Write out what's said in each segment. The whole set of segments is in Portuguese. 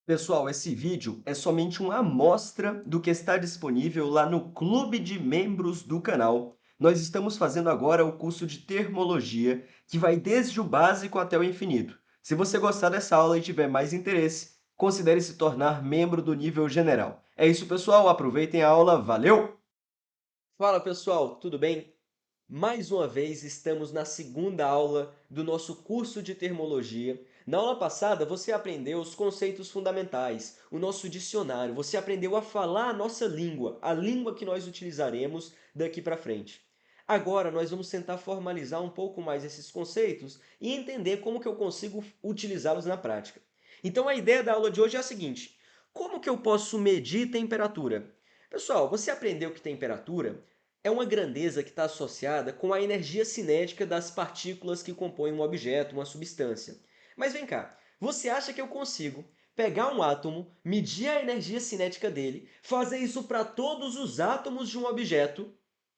Pessoal, esse vídeo é somente uma amostra do que está disponível lá no clube de membros do canal. Nós estamos fazendo agora o curso de termologia, que vai desde o básico até o infinito. Se você gostar dessa aula e tiver mais interesse, considere se tornar membro do nível general. É isso, pessoal. Aproveitem a aula. Valeu! Fala, pessoal. Tudo bem? Mais uma vez, estamos na segunda aula do nosso curso de termologia. Na aula passada, você aprendeu os conceitos fundamentais, o nosso dicionário, você aprendeu a falar a nossa língua, a língua que nós utilizaremos daqui para frente. Agora, nós vamos tentar formalizar um pouco mais esses conceitos e entender como que eu consigo utilizá-los na prática. Então, a ideia da aula de hoje é a seguinte: como que eu posso medir temperatura? Pessoal, você aprendeu que temperatura é uma grandeza que está associada com a energia cinética das partículas que compõem um objeto, uma substância. Mas vem cá, você acha que eu consigo pegar um átomo, medir a energia cinética dele, fazer isso para todos os átomos de um objeto,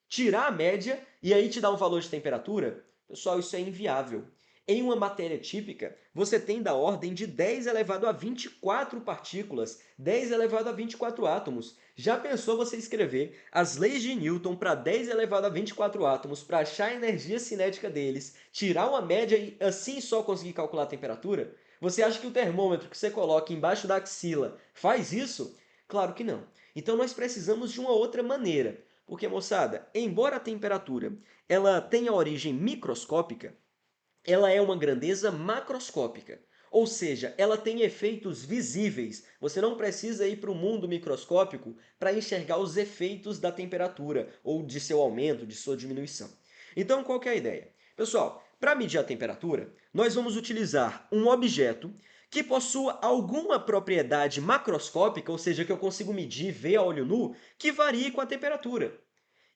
tirar a média e aí te dar um valor de temperatura? Pessoal, isso é inviável. Em uma matéria típica, você tem da ordem de 10 elevado a 24 partículas, 10 elevado a 24 átomos. Já pensou você escrever as leis de Newton para 10 elevado a 24 átomos para achar a energia cinética deles, tirar uma média e assim só conseguir calcular a temperatura? Você acha que o termômetro que você coloca embaixo da axila faz isso? Claro que não. Então nós precisamos de uma outra maneira. Porque, moçada, embora a temperatura ela tenha origem microscópica, ela é uma grandeza macroscópica. Ou seja, ela tem efeitos visíveis. Você não precisa ir para o mundo microscópico para enxergar os efeitos da temperatura, ou de seu aumento, de sua diminuição. Então, qual que é a ideia? Pessoal, para medir a temperatura, nós vamos utilizar um objeto que possua alguma propriedade macroscópica, ou seja, que eu consigo medir, ver a olho nu, que varie com a temperatura.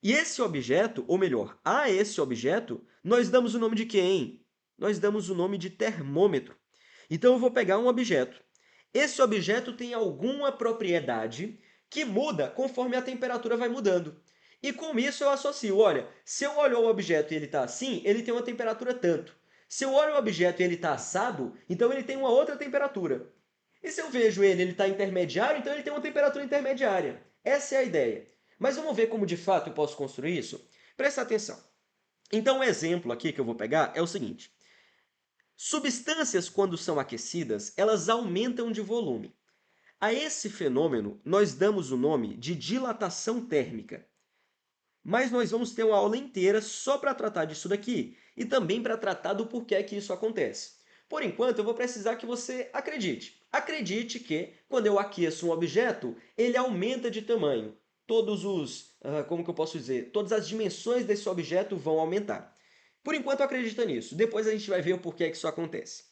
E esse objeto, ou melhor, a esse objeto, nós damos o nome de quê, hein? Nós damos o nome de termômetro. Então eu vou pegar um objeto. Esse objeto tem alguma propriedade que muda conforme a temperatura vai mudando. E com isso eu associo, olha, se eu olho o objeto e ele está assim, ele tem uma temperatura tanto. Se eu olho o objeto e ele está assado, então ele tem uma outra temperatura. E se eu vejo ele está intermediário, então ele tem uma temperatura intermediária. Essa é a ideia. Mas vamos ver como de fato eu posso construir isso? Presta atenção. Então o exemplo aqui que eu vou pegar é o seguinte. Substâncias, quando são aquecidas, elas aumentam de volume. A esse fenômeno, nós damos o nome de dilatação térmica. Mas nós vamos ter uma aula inteira só para tratar disso daqui e também para tratar do porquê que isso acontece. Por enquanto, eu vou precisar que você acredite. Acredite que, quando eu aqueço um objeto, ele aumenta de tamanho. Como que eu posso dizer? Todas as dimensões desse objeto vão aumentar. Por enquanto, acredita nisso. Depois a gente vai ver o porquê que isso acontece.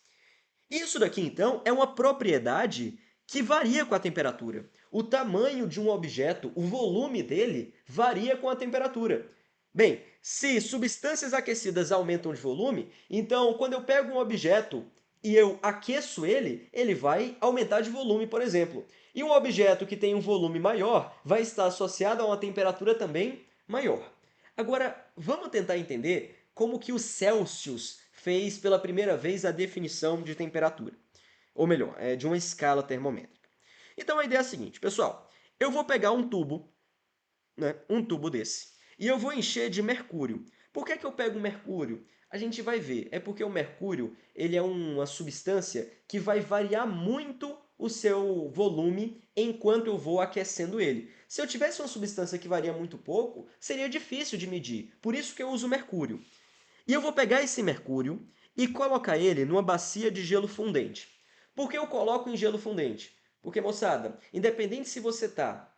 Isso daqui, então, é uma propriedade que varia com a temperatura. O tamanho de um objeto, o volume dele, varia com a temperatura. Bem, se substâncias aquecidas aumentam de volume, então quando eu pego um objeto e eu aqueço ele, ele vai aumentar de volume, por exemplo. E um objeto que tem um volume maior vai estar associado a uma temperatura também maior. Agora, vamos tentar entender como que o Celsius fez pela primeira vez a definição de temperatura. Ou melhor, de uma escala termométrica. Então a ideia é a seguinte, pessoal. Eu vou pegar um tubo, né, um tubo desse, e eu vou encher de mercúrio. Por que eu pego mercúrio? A gente vai ver. É porque o mercúrio ele é uma substância que vai variar muito o seu volume enquanto eu vou aquecendo ele. Se eu tivesse uma substância que varia muito pouco, seria difícil de medir. Por isso que eu uso mercúrio. E eu vou pegar esse mercúrio e colocar ele numa bacia de gelo fundente. Por que eu coloco em gelo fundente? Porque, moçada, independente se você está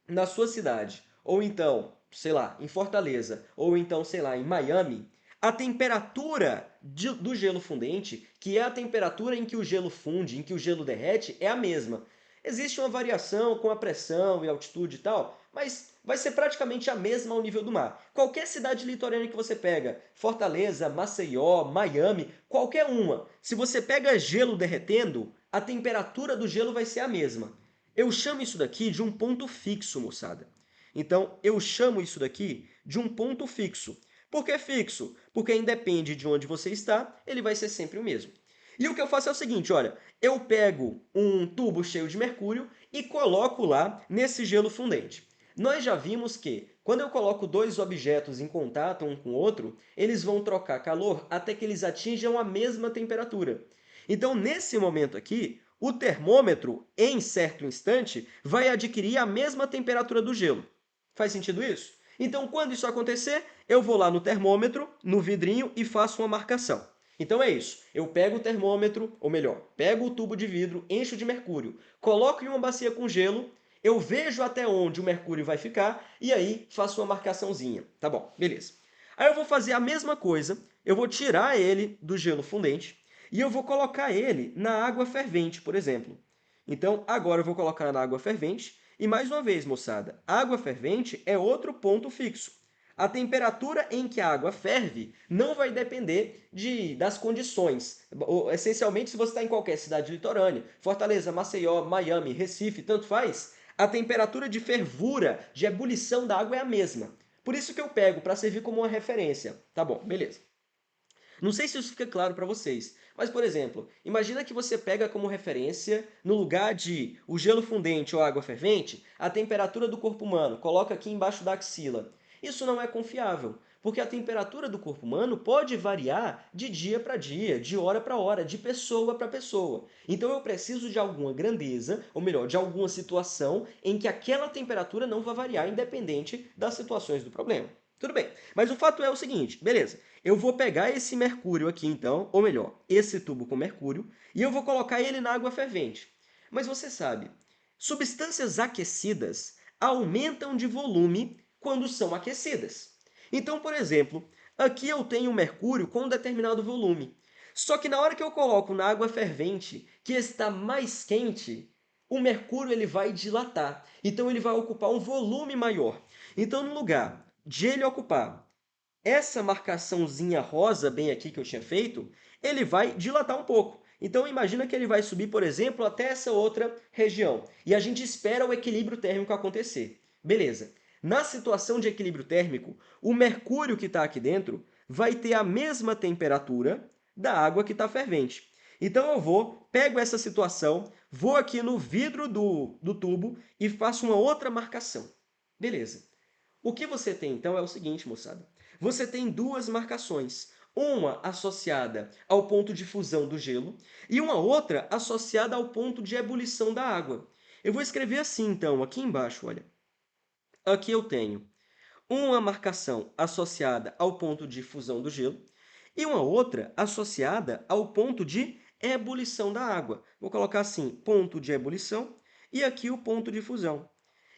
na sua cidade, ou então, sei lá, em Fortaleza, ou então, sei lá, em Miami, a temperatura do gelo fundente, que é a temperatura em que o gelo funde, em que o gelo derrete, é a mesma. Existe uma variação com a pressão e altitude e tal, mas vai ser praticamente a mesma ao nível do mar. Qualquer cidade litorânea que você pega, Fortaleza, Maceió, Miami, qualquer uma, se você pega gelo derretendo, a temperatura do gelo vai ser a mesma. Eu chamo isso daqui de um ponto fixo, moçada. Então, eu chamo isso daqui de um ponto fixo. Por que fixo? Porque independe de onde você está, ele vai ser sempre o mesmo. E o que eu faço é o seguinte, olha, eu pego um tubo cheio de mercúrio e coloco lá nesse gelo fundente. Nós já vimos que, quando eu coloco dois objetos em contato um com o outro, eles vão trocar calor até que eles atinjam a mesma temperatura. Então, nesse momento aqui, o termômetro, em certo instante, vai adquirir a mesma temperatura do gelo. Faz sentido isso? Então, quando isso acontecer, eu vou lá no termômetro, no vidrinho, e faço uma marcação. Então é isso, eu pego o termômetro, ou melhor, pego o tubo de vidro, encho de mercúrio, coloco em uma bacia com gelo, eu vejo até onde o mercúrio vai ficar e aí faço uma marcaçãozinha. Tá bom, beleza. Aí eu vou fazer a mesma coisa, eu vou tirar ele do gelo fundente e eu vou colocar ele na água fervente, por exemplo. Então, agora eu vou colocar na água fervente e, mais uma vez, moçada, água fervente é outro ponto fixo. A temperatura em que a água ferve não vai depender das condições. Essencialmente, se você está em qualquer cidade litorânea, Fortaleza, Maceió, Miami, Recife, tanto faz, a temperatura de fervura, de ebulição da água é a mesma. Por isso que eu pego para servir como uma referência. Tá bom, beleza. Não sei se isso fica claro para vocês, mas, por exemplo, imagina que você pega como referência, no lugar de o gelo fundente ou água fervente, a temperatura do corpo humano, coloca aqui embaixo da axila. Isso não é confiável, porque a temperatura do corpo humano pode variar de dia para dia, de hora para hora, de pessoa para pessoa. Então eu preciso de alguma grandeza, ou melhor, de alguma situação em que aquela temperatura não vai variar independente das situações do problema. Tudo bem, mas o fato é o seguinte, beleza, eu vou pegar esse mercúrio aqui então, ou melhor, esse tubo com mercúrio, e eu vou colocar ele na água fervente. Mas você sabe, substâncias aquecidas aumentam de volume quando são aquecidas. Então, por exemplo, aqui eu tenho mercúrio com um determinado volume. Só que na hora que eu coloco na água fervente, que está mais quente, o mercúrio ele vai dilatar. Então ele vai ocupar um volume maior. Então, no lugar de ele ocupar essa marcaçãozinha rosa bem aqui que eu tinha feito, ele vai dilatar um pouco. Então imagina que ele vai subir, por exemplo, até essa outra região. E a gente espera o equilíbrio térmico acontecer. Beleza. Na situação de equilíbrio térmico, o mercúrio que está aqui dentro vai ter a mesma temperatura da água que está fervente. Então eu pego essa situação, vou aqui no vidro do tubo e faço uma outra marcação. Beleza. O que você tem então é o seguinte, moçada. Você tem duas marcações, uma associada ao ponto de fusão do gelo e uma outra associada ao ponto de ebulição da água. Eu vou escrever assim então, aqui embaixo, olha. Aqui eu tenho uma marcação associada ao ponto de fusão do gelo e uma outra associada ao ponto de ebulição da água. Vou colocar assim, ponto de ebulição e aqui o ponto de fusão.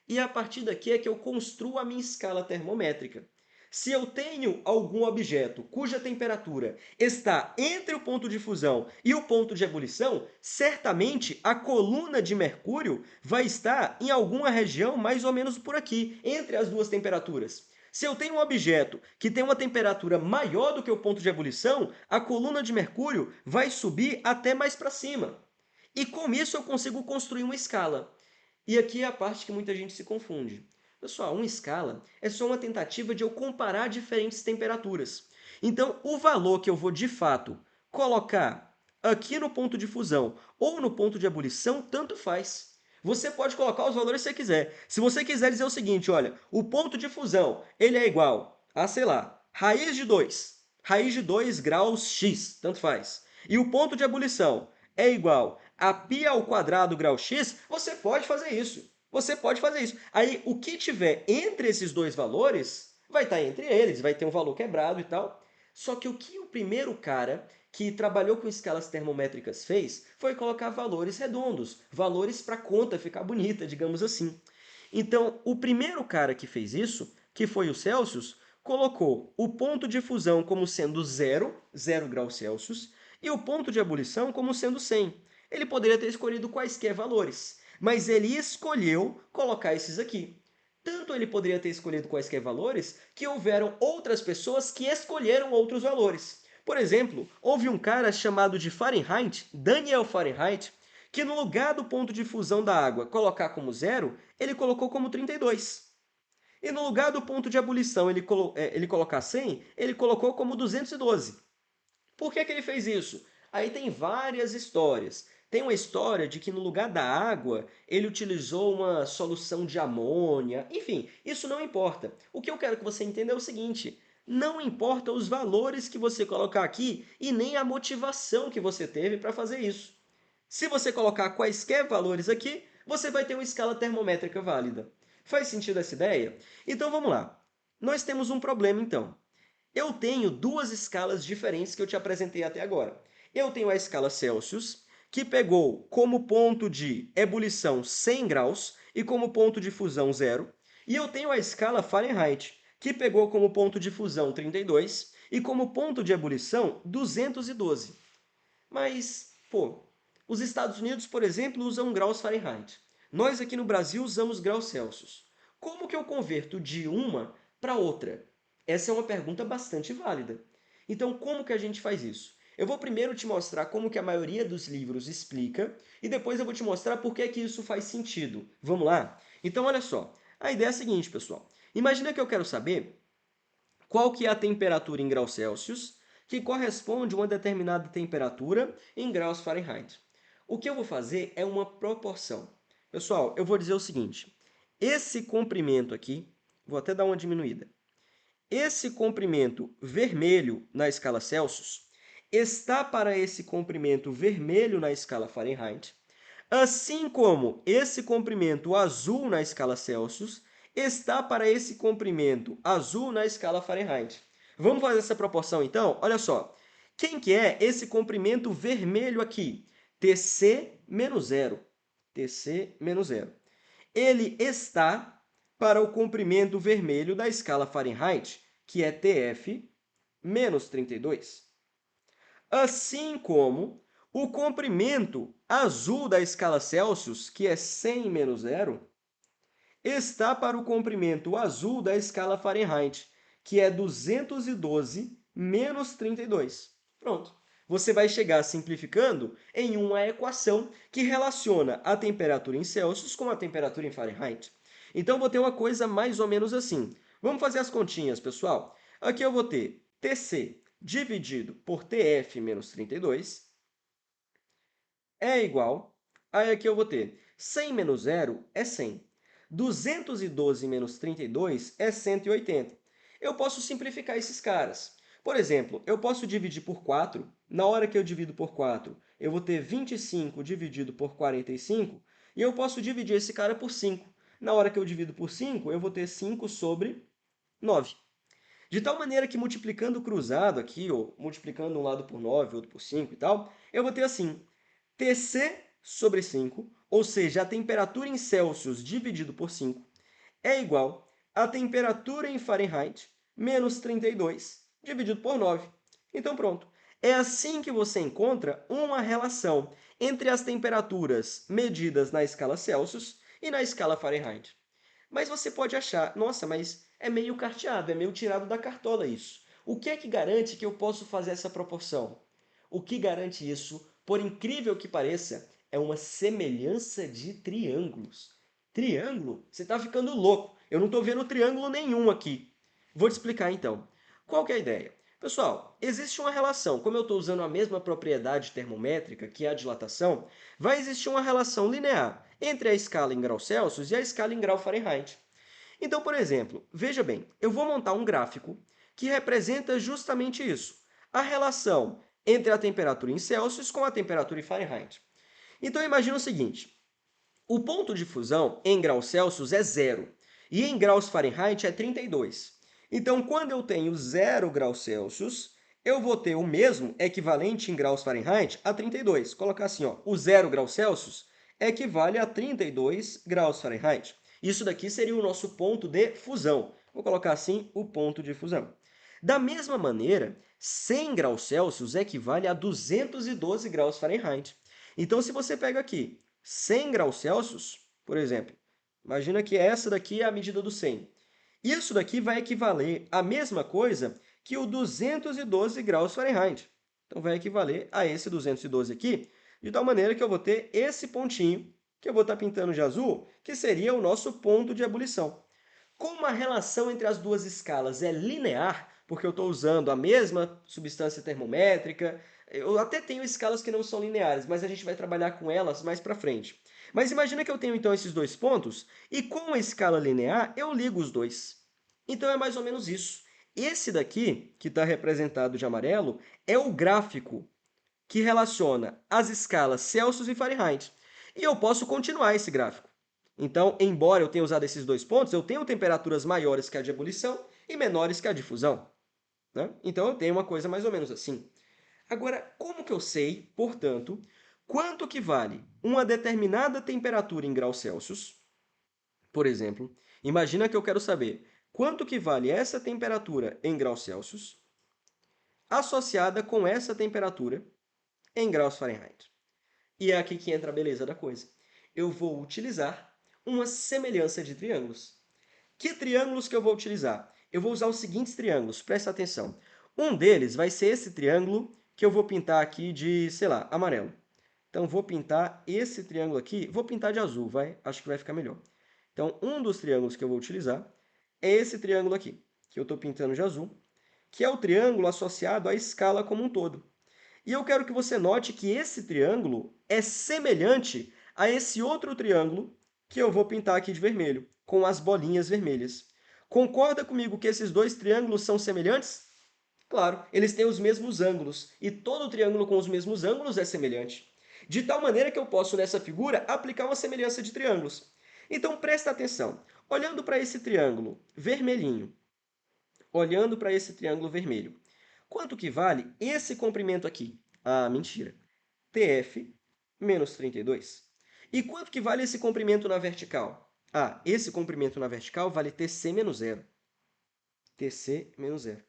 E a partir daqui é que eu construo a minha escala termométrica. Se eu tenho algum objeto cuja temperatura está entre o ponto de fusão e o ponto de ebulição, certamente a coluna de mercúrio vai estar em alguma região mais ou menos por aqui, entre as duas temperaturas. Se eu tenho um objeto que tem uma temperatura maior do que o ponto de ebulição, a coluna de mercúrio vai subir até mais para cima. E com isso eu consigo construir uma escala. E aqui é a parte que muita gente se confunde. Pessoal, uma escala é só uma tentativa de eu comparar diferentes temperaturas. Então, o valor que eu vou, de fato, colocar aqui no ponto de fusão ou no ponto de ebulição, tanto faz. Você pode colocar os valores que você quiser. Se você quiser dizer o seguinte, olha, o ponto de fusão ele é igual a, sei lá, raiz de 2 graus x, tanto faz. E o ponto de ebulição é igual a π ao quadrado grau x, você pode fazer isso. Você pode fazer isso. Aí, o que tiver entre esses dois valores, vai estar entre eles, vai ter um valor quebrado e tal. Só que o que o primeiro cara que trabalhou com escalas termométricas fez foi colocar valores redondos, valores para a conta ficar bonita, digamos assim. Então, o primeiro cara que fez isso, que foi o Celsius, colocou o ponto de fusão como sendo 0 graus Celsius, e o ponto de ebulição como sendo 100. Ele poderia ter escolhido quaisquer valores, mas ele escolheu colocar esses aqui. Tanto ele poderia ter escolhido quaisquer valores, que houveram outras pessoas que escolheram outros valores. Por exemplo, houve um cara chamado de Fahrenheit, Daniel Fahrenheit, que no lugar do ponto de fusão da água colocar como 0, ele colocou como 32. E no lugar do ponto de ebulição ele colocar 100, ele colocou como 212. Por que ele fez isso? Aí tem várias histórias. Tem uma história de que no lugar da água, ele utilizou uma solução de amônia. Enfim, isso não importa. O que eu quero que você entenda é o seguinte: não importa os valores que você colocar aqui e nem a motivação que você teve para fazer isso. Se você colocar quaisquer valores aqui, você vai ter uma escala termométrica válida. Faz sentido essa ideia? Então vamos lá. Nós temos um problema então. Eu tenho duas escalas diferentes que eu te apresentei até agora. Eu tenho a escala Celsius, que pegou como ponto de ebulição 100 graus e como ponto de fusão 0. E eu tenho a escala Fahrenheit, que pegou como ponto de fusão 32 e como ponto de ebulição 212. Mas, pô, os Estados Unidos, por exemplo, usam graus Fahrenheit. Nós aqui no Brasil usamos graus Celsius. Como que eu converto de uma para outra? Essa é uma pergunta bastante válida. Então, como que a gente faz isso? Eu vou primeiro te mostrar como que a maioria dos livros explica e depois eu vou te mostrar por que que isso faz sentido. Vamos lá? Então, olha só. A ideia é a seguinte, pessoal. Imagina que eu quero saber qual que é a temperatura em graus Celsius que corresponde a uma determinada temperatura em graus Fahrenheit. O que eu vou fazer é uma proporção. Pessoal, eu vou dizer o seguinte. Esse comprimento aqui, vou até dar uma diminuída. Esse comprimento vermelho na escala Celsius está para esse comprimento vermelho na escala Fahrenheit, assim como esse comprimento azul na escala Celsius está para esse comprimento azul na escala Fahrenheit. Vamos fazer essa proporção então? Olha só. Quem que é esse comprimento vermelho aqui? Tc menos zero. Tc menos zero. Ele está para o comprimento vermelho da escala Fahrenheit, que é Tf menos 32. Assim como o comprimento azul da escala Celsius, que é 100 menos zero, está para o comprimento azul da escala Fahrenheit, que é 212 menos 32. Pronto. Você vai chegar simplificando em uma equação que relaciona a temperatura em Celsius com a temperatura em Fahrenheit. Então, vou ter uma coisa mais ou menos assim. Vamos fazer as continhas, pessoal? Aqui eu vou ter Tc dividido por Tf menos 32 é igual. Aí aqui eu vou ter 100 menos 0 é 100. 212 menos 32 é 180. Eu posso simplificar esses caras. Por exemplo, eu posso dividir por 4. Na hora que eu divido por 4, eu vou ter 25 dividido por 45. E eu posso dividir esse cara por 5. Na hora que eu divido por 5, eu vou ter 5 sobre 9. De tal maneira que multiplicando cruzado aqui, ou multiplicando um lado por 9, outro por 5 e tal, eu vou ter assim, Tc sobre 5, ou seja, a temperatura em Celsius dividido por 5, é igual à temperatura em Fahrenheit menos 32 dividido por 9. Então, pronto. É assim que você encontra uma relação entre as temperaturas medidas na escala Celsius e na escala Fahrenheit. Mas você pode achar, nossa, mas é meio carteado, é meio tirado da cartola isso. O que é que garante que eu posso fazer essa proporção? O que garante isso, por incrível que pareça, é uma semelhança de triângulos. Triângulo? Você está ficando louco. Eu não estou vendo triângulo nenhum aqui. Vou te explicar então. Qual que é a ideia? Pessoal, existe uma relação, como eu estou usando a mesma propriedade termométrica, que é a dilatação, vai existir uma relação linear entre a escala em graus Celsius e a escala em grau Fahrenheit. Então, por exemplo, veja bem, eu vou montar um gráfico que representa justamente isso, a relação entre a temperatura em Celsius com a temperatura em Fahrenheit. Então, imagina o seguinte, o ponto de fusão em graus Celsius é zero e em graus Fahrenheit é 32. Então, quando eu tenho 0 graus Celsius, eu vou ter o mesmo equivalente em graus Fahrenheit a 32. Colocar assim, ó, o 0 graus Celsius equivale a 32 graus Fahrenheit. Isso daqui seria o nosso ponto de fusão. Vou colocar assim o ponto de fusão. Da mesma maneira, 100 graus Celsius equivale a 212 graus Fahrenheit. Então, se você pega aqui 100 graus Celsius, por exemplo, imagina que essa daqui é a medida do 100. Isso daqui vai equivaler à mesma coisa que o 212 graus Fahrenheit. Então, vai equivaler a esse 212 aqui, de tal maneira que eu vou ter esse pontinho, que eu vou estar pintando de azul, que seria o nosso ponto de ebulição. Como a relação entre as duas escalas é linear, porque eu estou usando a mesma substância termométrica, Eu até tenho escalas que não são lineares, mas a gente vai trabalhar com elas mais para frente. Mas imagina que eu tenho então esses dois pontos e com a escala linear eu ligo os dois. Então é mais ou menos isso. Esse daqui, que está representado de amarelo, é o gráfico que relaciona as escalas Celsius e Fahrenheit. E eu posso continuar esse gráfico. Então, embora eu tenha usado esses dois pontos, eu tenho temperaturas maiores que a de ebulição e menores que a de fusão, né? Então, eu tenho uma coisa mais ou menos assim. Agora, como que eu sei, portanto, quanto que vale uma determinada temperatura em graus Celsius? Por exemplo, imagina que eu quero saber quanto que vale essa temperatura em graus Celsius associada com essa temperatura em graus Fahrenheit. E é aqui que entra a beleza da coisa. Eu vou utilizar uma semelhança de triângulos. Que triângulos que eu vou utilizar? Eu vou usar os seguintes triângulos, presta atenção. Um deles vai ser esse triângulo que eu vou pintar aqui de, sei lá, amarelo. Então, vou pintar esse triângulo aqui, vou pintar de azul, acho que vai ficar melhor. Então, um dos triângulos que eu vou utilizar é esse triângulo aqui, que eu estou pintando de azul, que é o triângulo associado à escala como um todo. E eu quero que você note que esse triângulo é semelhante a esse outro triângulo que eu vou pintar aqui de vermelho, com as bolinhas vermelhas. Concorda comigo que esses dois triângulos são semelhantes? Claro, eles têm os mesmos ângulos, e todo triângulo com os mesmos ângulos é semelhante. De tal maneira que eu posso, nessa figura, aplicar uma semelhança de triângulos. Então, presta atenção. Olhando para esse triângulo vermelhinho, olhando para esse triângulo vermelho, quanto que vale esse comprimento aqui? Ah, mentira. TF menos 32. E quanto que vale esse comprimento na vertical? Ah, esse comprimento na vertical vale TC menos zero. TC menos zero.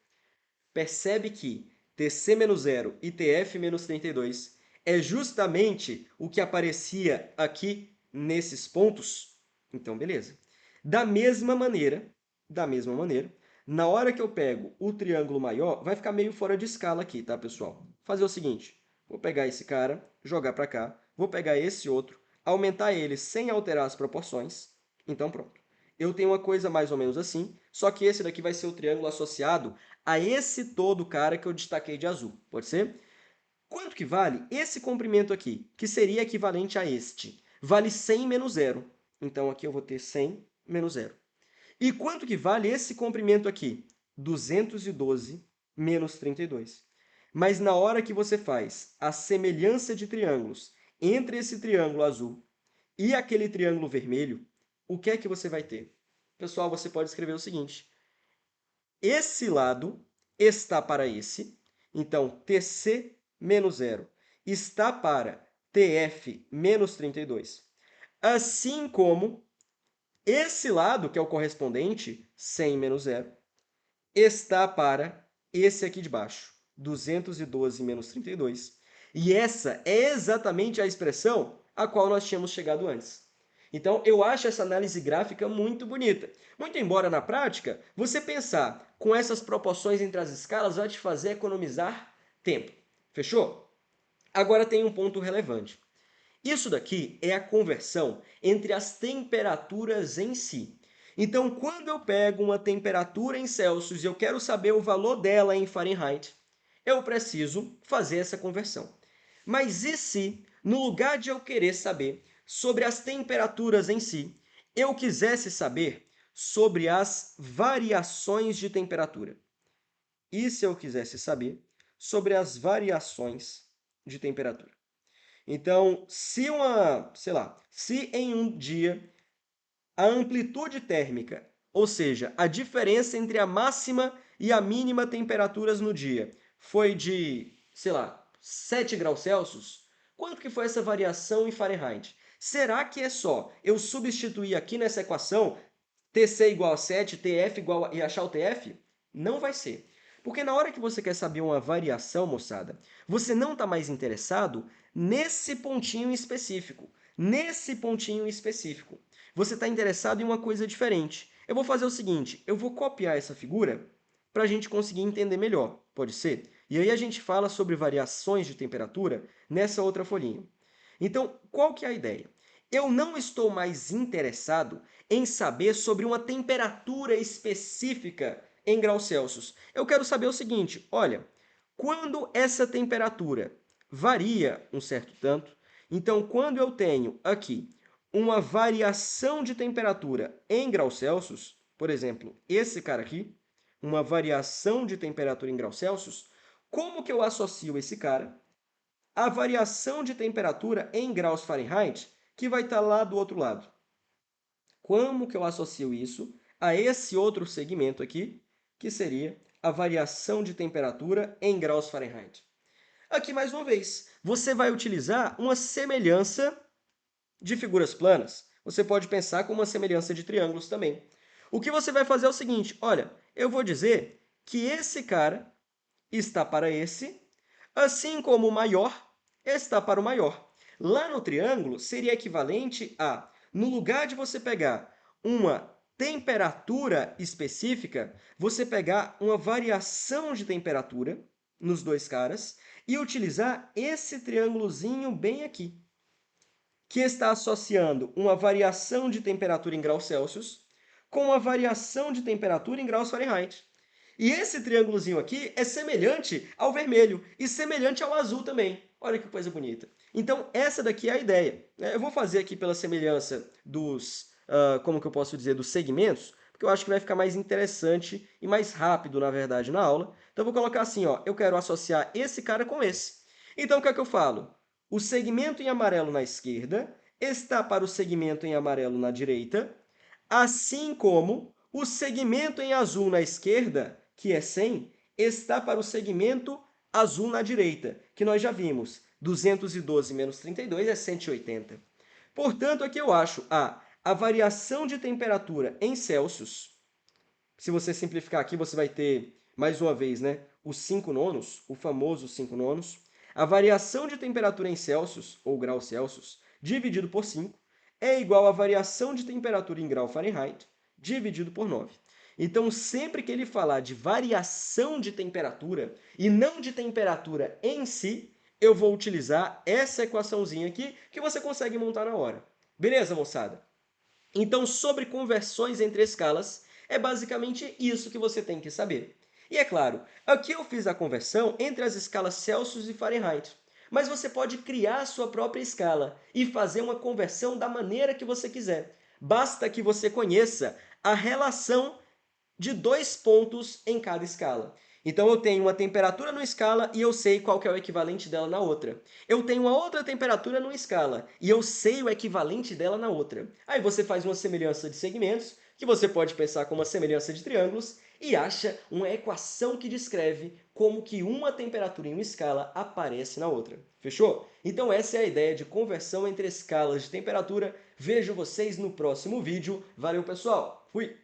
Percebe que TC menos zero e TF menos 32 é justamente o que aparecia aqui nesses pontos? Então, beleza. Da mesma maneira, na hora que eu pego o triângulo maior, vai ficar meio fora de escala aqui, tá, pessoal? Vou fazer o seguinte, vou pegar esse cara, jogar para cá, vou pegar esse outro, aumentar ele sem alterar as proporções, então pronto. Eu tenho uma coisa mais ou menos assim, só que esse daqui vai ser o triângulo associado a esse todo cara que eu destaquei de azul, pode ser? Quanto que vale esse comprimento aqui, que seria equivalente a este? Vale 100 menos zero. Então, aqui eu vou ter 100 menos zero. E quanto que vale esse comprimento aqui? 212 menos 32. Mas na hora que você faz a semelhança de triângulos entre esse triângulo azul e aquele triângulo vermelho, o que é que você vai ter? Pessoal, você pode escrever o seguinte. Esse lado está para esse, então TC menos zero está para TF menos 32. Assim como esse lado, que é o correspondente, 100 menos zero, está para esse aqui de baixo, 212 menos 32. E essa é exatamente a expressão a qual nós tínhamos chegado antes. Então, eu acho essa análise gráfica muito bonita. Muito embora, na prática, você pensar com essas proporções entre as escalas vai te fazer economizar tempo. Fechou? Agora tem um ponto relevante. Isso daqui é a conversão entre as temperaturas em si. Então, quando eu pego uma temperatura em Celsius e eu quero saber o valor dela em Fahrenheit, eu preciso fazer essa conversão. Mas e se, no lugar de eu querer saber sobre as temperaturas em si, eu quisesse saber sobre as variações de temperatura? E se eu quisesse saber sobre as variações de temperatura? Então, se em um dia a amplitude térmica, ou seja, a diferença entre a máxima e a mínima temperaturas no dia, foi de, 7 graus Celsius, quanto que foi essa variação em Fahrenheit? Será que é só eu substituir aqui nessa equação TC igual a 7, TF igual a, e achar o TF? Não vai ser. Porque na hora que você quer saber uma variação, moçada, você não está mais interessado nesse pontinho específico. Nesse pontinho específico. Você está interessado em uma coisa diferente. Eu vou fazer o seguinte, eu vou copiar essa figura para a gente conseguir entender melhor, pode ser? E aí a gente fala sobre variações de temperatura nessa outra folhinha. Então, qual que é a ideia? Eu não estou mais interessado em saber sobre uma temperatura específica em graus Celsius. Eu quero saber o seguinte, olha, Quando essa temperatura varia um certo tanto, então quando eu tenho aqui uma variação de temperatura em graus Celsius, por exemplo, esse cara aqui, uma variação de temperatura em graus Celsius, como que eu associo esse cara à variação de temperatura em graus Fahrenheit, que vai estar lá do outro lado? Como que eu associo isso a esse outro segmento aqui, que seria a variação de temperatura em graus Fahrenheit? Aqui, mais uma vez, você vai utilizar uma semelhança de figuras planas. Você pode pensar com uma semelhança de triângulos também. O que você vai fazer é o seguinte, olha, eu vou dizer que esse cara está para esse, assim como o maior está para o maior. Lá no triângulo, seria equivalente a, no lugar de você pegar uma temperatura específica, você pegar uma variação de temperatura nos dois caras e utilizar esse triângulozinho bem aqui, que está associando uma variação de temperatura em graus Celsius com uma variação de temperatura em graus Fahrenheit. E esse triângulozinho aqui é semelhante ao vermelho e semelhante ao azul também. Olha que coisa bonita. Então, essa daqui é a ideia. Eu vou fazer aqui pela semelhança dos, como que eu posso dizer, dos segmentos, porque eu acho que vai ficar mais interessante e mais rápido, na verdade, na aula. Então, eu vou colocar assim, ó, eu quero associar esse cara com esse. Então, o que é que eu falo? O segmento em amarelo na esquerda está para o segmento em amarelo na direita, assim como o segmento em azul na esquerda, que é 100, está para o segmento azul na direita, que nós já vimos. 212 menos 32 é 180. Portanto, aqui eu acho a variação de temperatura em Celsius. Se você simplificar aqui, você vai ter, mais uma vez, né, os 5 nonos, o famoso 5 nonos. A variação de temperatura em Celsius, ou graus Celsius, dividido por 5, é igual à variação de temperatura em grau Fahrenheit, dividido por 9. Então, sempre que ele falar de variação de temperatura e não de temperatura em si, eu vou utilizar essa equaçãozinha aqui que você consegue montar na hora. Beleza, moçada? Então, sobre conversões entre escalas, é basicamente isso que você tem que saber. E é claro, aqui eu fiz a conversão entre as escalas Celsius e Fahrenheit, mas você pode criar a sua própria escala e fazer uma conversão da maneira que você quiser. Basta que você conheça a relação de dois pontos em cada escala. Então, eu tenho uma temperatura numa escala e eu sei qual que é o equivalente dela na outra. Eu tenho uma outra temperatura numa escala e eu sei o equivalente dela na outra. Aí você faz uma semelhança de segmentos, que você pode pensar como uma semelhança de triângulos, e acha uma equação que descreve como que uma temperatura em uma escala aparece na outra. Fechou? Então essa é a ideia de conversão entre escalas de temperatura. Vejo vocês no próximo vídeo. Valeu, pessoal! Fui!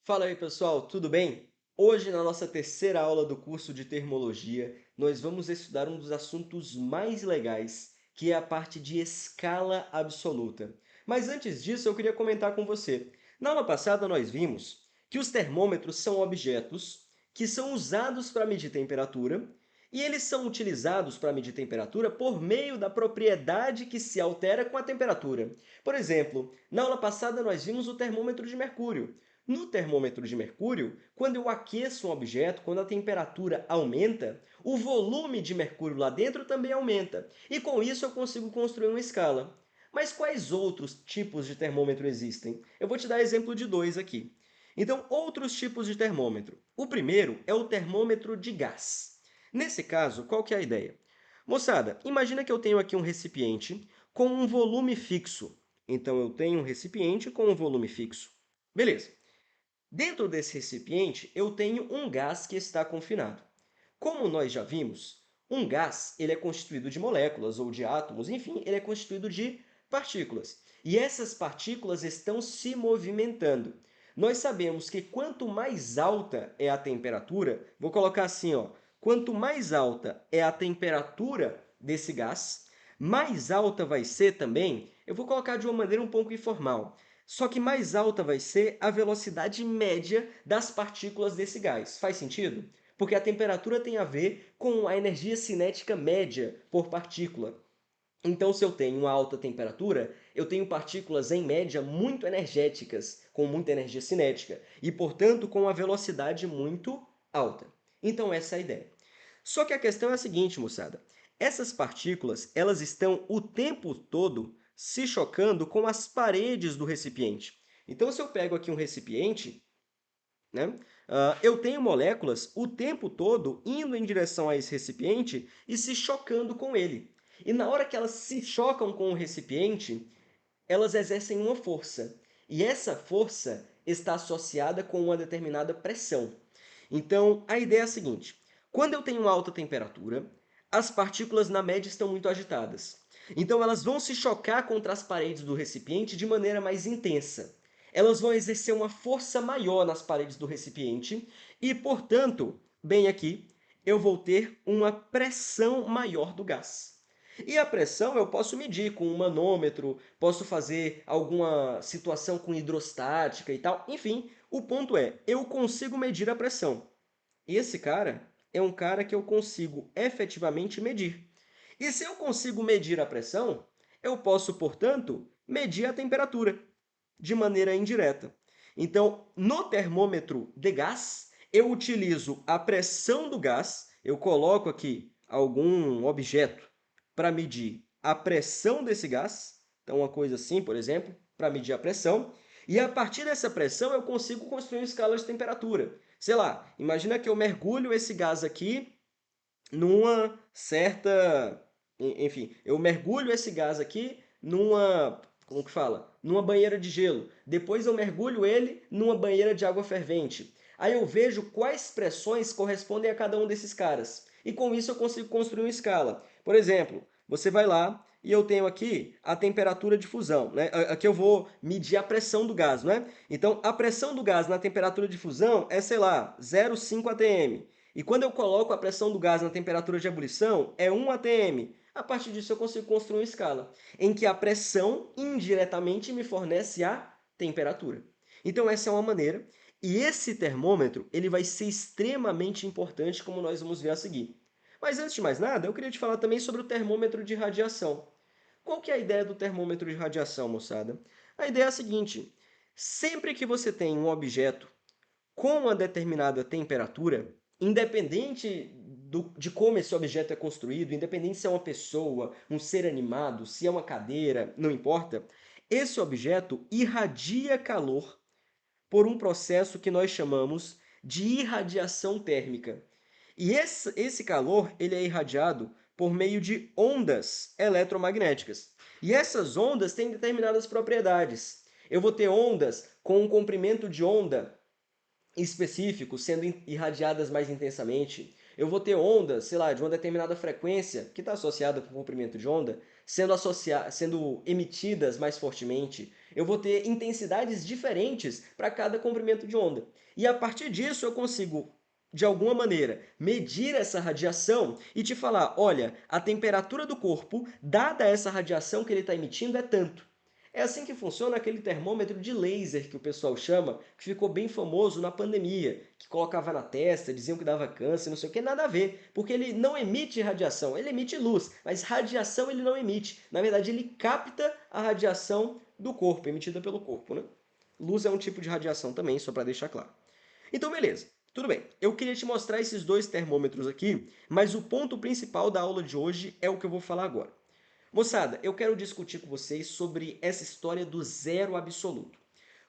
Fala aí, pessoal, tudo bem? Hoje, na nossa terceira aula do curso de Termologia, nós vamos estudar um dos assuntos mais legais, que é a parte de escala absoluta. Mas antes disso, eu queria comentar com você. Na aula passada, nós vimos que os termômetros são objetos que são usados para medir temperatura, e eles são utilizados para medir temperatura por meio da propriedade que se altera com a temperatura. Por exemplo, na aula passada nós vimos o termômetro de mercúrio. No termômetro de mercúrio, quando eu aqueço um objeto, quando a temperatura aumenta, o volume de mercúrio lá dentro também aumenta. E com isso eu consigo construir uma escala. Mas quais outros tipos de termômetro existem? Eu vou te dar exemplo de dois aqui. Então, outros tipos de termômetro. O primeiro é o termômetro de gás. Nesse caso, qual que é a ideia? Moçada, imagina que eu tenho aqui um recipiente com um volume fixo. Então, eu tenho um recipiente com um volume fixo. Beleza. Dentro desse recipiente, eu tenho um gás que está confinado. Como nós já vimos, um gás ele é constituído de moléculas ou de átomos, enfim, ele é constituído de partículas. E essas partículas estão se movimentando. Nós sabemos que quanto mais alta é a temperatura, vou colocar assim, ó, quanto mais alta é a temperatura desse gás, mais alta vai ser também, eu vou colocar de uma maneira um pouco informal, só que mais alta vai ser a velocidade média das partículas desse gás. Faz sentido? Porque a temperatura tem a ver com a energia cinética média por partícula. Então, se eu tenho uma alta temperatura, eu tenho partículas, em média, muito energéticas, com muita energia cinética, e, portanto, com uma velocidade muito alta. Então, essa é a ideia. Só que a questão é a seguinte, moçada. Essas partículas, elas estão o tempo todo se chocando com as paredes do recipiente. Então, se eu pego aqui um recipiente, né, eu tenho moléculas o tempo todo indo em direção a esse recipiente e se chocando com ele. E na hora que elas se chocam com o recipiente, elas exercem uma força. E essa força está associada com uma determinada pressão. Então, a ideia é a seguinte: quando eu tenho alta temperatura, as partículas na média estão muito agitadas. Então, elas vão se chocar contra as paredes do recipiente de maneira mais intensa. Elas vão exercer uma força maior nas paredes do recipiente e, portanto, bem aqui, eu vou ter uma pressão maior do gás. E a pressão eu posso medir com um manômetro, posso fazer alguma situação com hidrostática e tal. Enfim, o ponto é, eu consigo medir a pressão. E esse cara é um cara que eu consigo efetivamente medir. E se eu consigo medir a pressão, eu posso, portanto, medir a temperatura de maneira indireta. Então, no termômetro de gás, eu utilizo a pressão do gás, eu coloco aqui algum objeto para medir a pressão desse gás, então uma coisa assim, por exemplo, para medir a pressão, e a partir dessa pressão eu consigo construir uma escala de temperatura. Sei lá, imagina que eu mergulho esse gás aqui numa certa... Enfim, eu mergulho esse gás aqui numa... Como que fala? Numa banheira de gelo. Depois eu mergulho ele numa banheira de água fervente. Aí eu vejo quais pressões correspondem a cada um desses caras. E com isso eu consigo construir uma escala. Por exemplo, você vai lá e eu tenho aqui a temperatura de fusão, né? Aqui eu vou medir a pressão do gás, né? Então, a pressão do gás na temperatura de fusão é, sei lá, 0,5 atm. E quando eu coloco a pressão do gás na temperatura de ebulição, é 1 atm. A partir disso, eu consigo construir uma escala em que a pressão indiretamente me fornece a temperatura. Então, essa é uma maneira. E esse termômetro ele vai ser extremamente importante, como nós vamos ver a seguir. Mas antes de mais nada, eu queria te falar também sobre o termômetro de radiação. Qual que é a ideia do termômetro de radiação, moçada? A ideia é a seguinte: sempre que você tem um objeto com uma determinada temperatura, independente de como esse objeto é construído, independente se é uma pessoa, um ser animado, se é uma cadeira, não importa, esse objeto irradia calor por um processo que nós chamamos de irradiação térmica. E esse calor ele é irradiado por meio de ondas eletromagnéticas. E essas ondas têm determinadas propriedades. Eu vou ter ondas com um comprimento de onda específico sendo irradiadas mais intensamente. Eu vou ter ondas, sei lá, de uma determinada frequência, que está associada com o comprimento de onda, sendo emitidas mais fortemente. Eu vou ter intensidades diferentes para cada comprimento de onda. E a partir disso eu consigo, de alguma maneira, medir essa radiação e te falar, olha, a temperatura do corpo, dada essa radiação que ele está emitindo, é tanto. É assim que funciona aquele termômetro de laser que o pessoal chama, que ficou bem famoso na pandemia, que colocava na testa, diziam que dava câncer, não sei o que, nada a ver, porque ele não emite radiação, ele emite luz, mas radiação ele não emite. Na verdade, ele capta a radiação do corpo, emitida pelo corpo, né? Luz é um tipo de radiação também, só para deixar claro. Então, beleza. Tudo bem, eu queria te mostrar esses dois termômetros aqui, mas o ponto principal da aula de hoje é o que eu vou falar agora. Moçada, eu quero discutir com vocês sobre essa história do zero absoluto.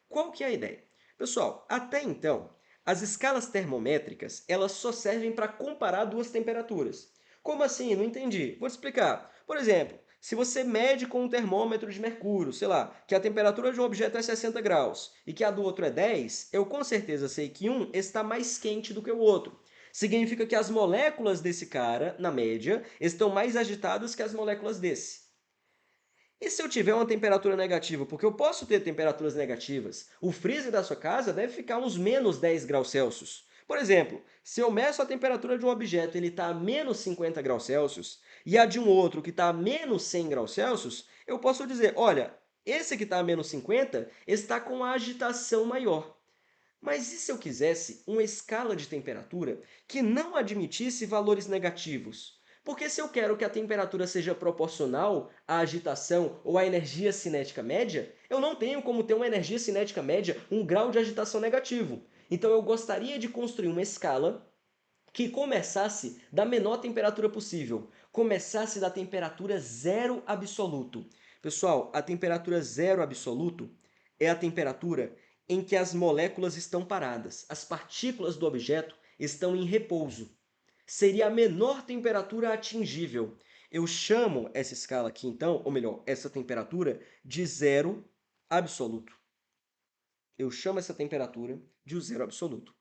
Qual que é a ideia? Pessoal, até então, as escalas termométricas elas só servem para comparar duas temperaturas. Como assim? Não entendi. Vou te explicar. Por exemplo, se você mede com um termômetro de mercúrio, sei lá, que a temperatura de um objeto é 60 graus e que a do outro é 10, eu com certeza sei que um está mais quente do que o outro. Significa que as moléculas desse cara, na média, estão mais agitadas que as moléculas desse. E se eu tiver uma temperatura negativa? Porque eu posso ter temperaturas negativas. O freezer da sua casa deve ficar uns menos 10 graus Celsius. Por exemplo, se eu meço a temperatura de um objeto ele está a menos 50 graus Celsius e a de um outro que está a menos 100 graus Celsius, eu posso dizer, olha, esse que está a menos 50 está com a agitação maior. Mas e se eu quisesse uma escala de temperatura que não admitisse valores negativos? Porque se eu quero que a temperatura seja proporcional à agitação ou à energia cinética média, eu não tenho como ter uma energia cinética média, um grau de agitação negativo. Então eu gostaria de construir uma escala que começasse da menor temperatura possível, começasse da temperatura zero absoluto. Pessoal, a temperatura zero absoluto é a temperatura em que as moléculas estão paradas, as partículas do objeto estão em repouso. Seria a menor temperatura atingível. Eu chamo essa escala aqui, então, ou melhor, essa temperatura, de zero absoluto. Eu chamo essa temperatura de zero absoluto.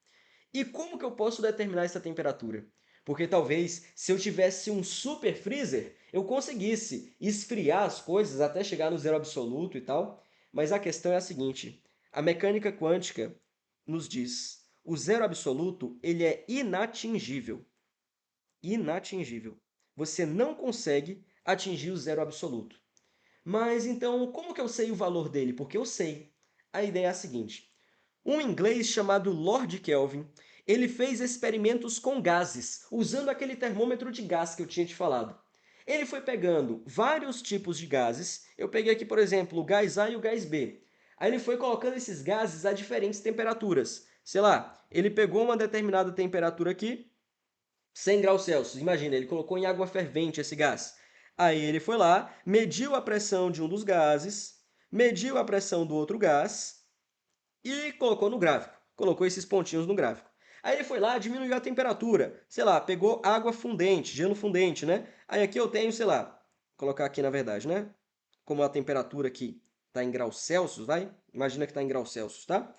E como que eu posso determinar essa temperatura? Porque talvez, se eu tivesse um super freezer, eu conseguisse esfriar as coisas até chegar no zero absoluto e tal. Mas a questão é a seguinte, a mecânica quântica nos diz, o zero absoluto ele é inatingível. Inatingível. Você não consegue atingir o zero absoluto. Mas então, como que eu sei o valor dele? Porque eu sei. A ideia é a seguinte. Um inglês chamado Lord Kelvin, ele fez experimentos com gases, usando aquele termômetro de gás que eu tinha te falado. Ele foi pegando vários tipos de gases. Eu peguei aqui, por exemplo, o gás A e o gás B. Aí ele foi colocando esses gases a diferentes temperaturas. Sei lá, ele pegou uma determinada temperatura aqui, 100 graus Celsius. Imagina, ele colocou em água fervente esse gás. Aí ele foi lá, mediu a pressão de um dos gases, mediu a pressão do outro gás e colocou no gráfico. Colocou esses pontinhos no gráfico. Aí ele foi lá, diminuiu a temperatura. Sei lá, pegou água fundente, gelo fundente, né? Aí aqui eu tenho, sei lá, vou colocar aqui na verdade, né? Como a temperatura aqui está em graus Celsius, vai? Imagina que está em graus Celsius, tá?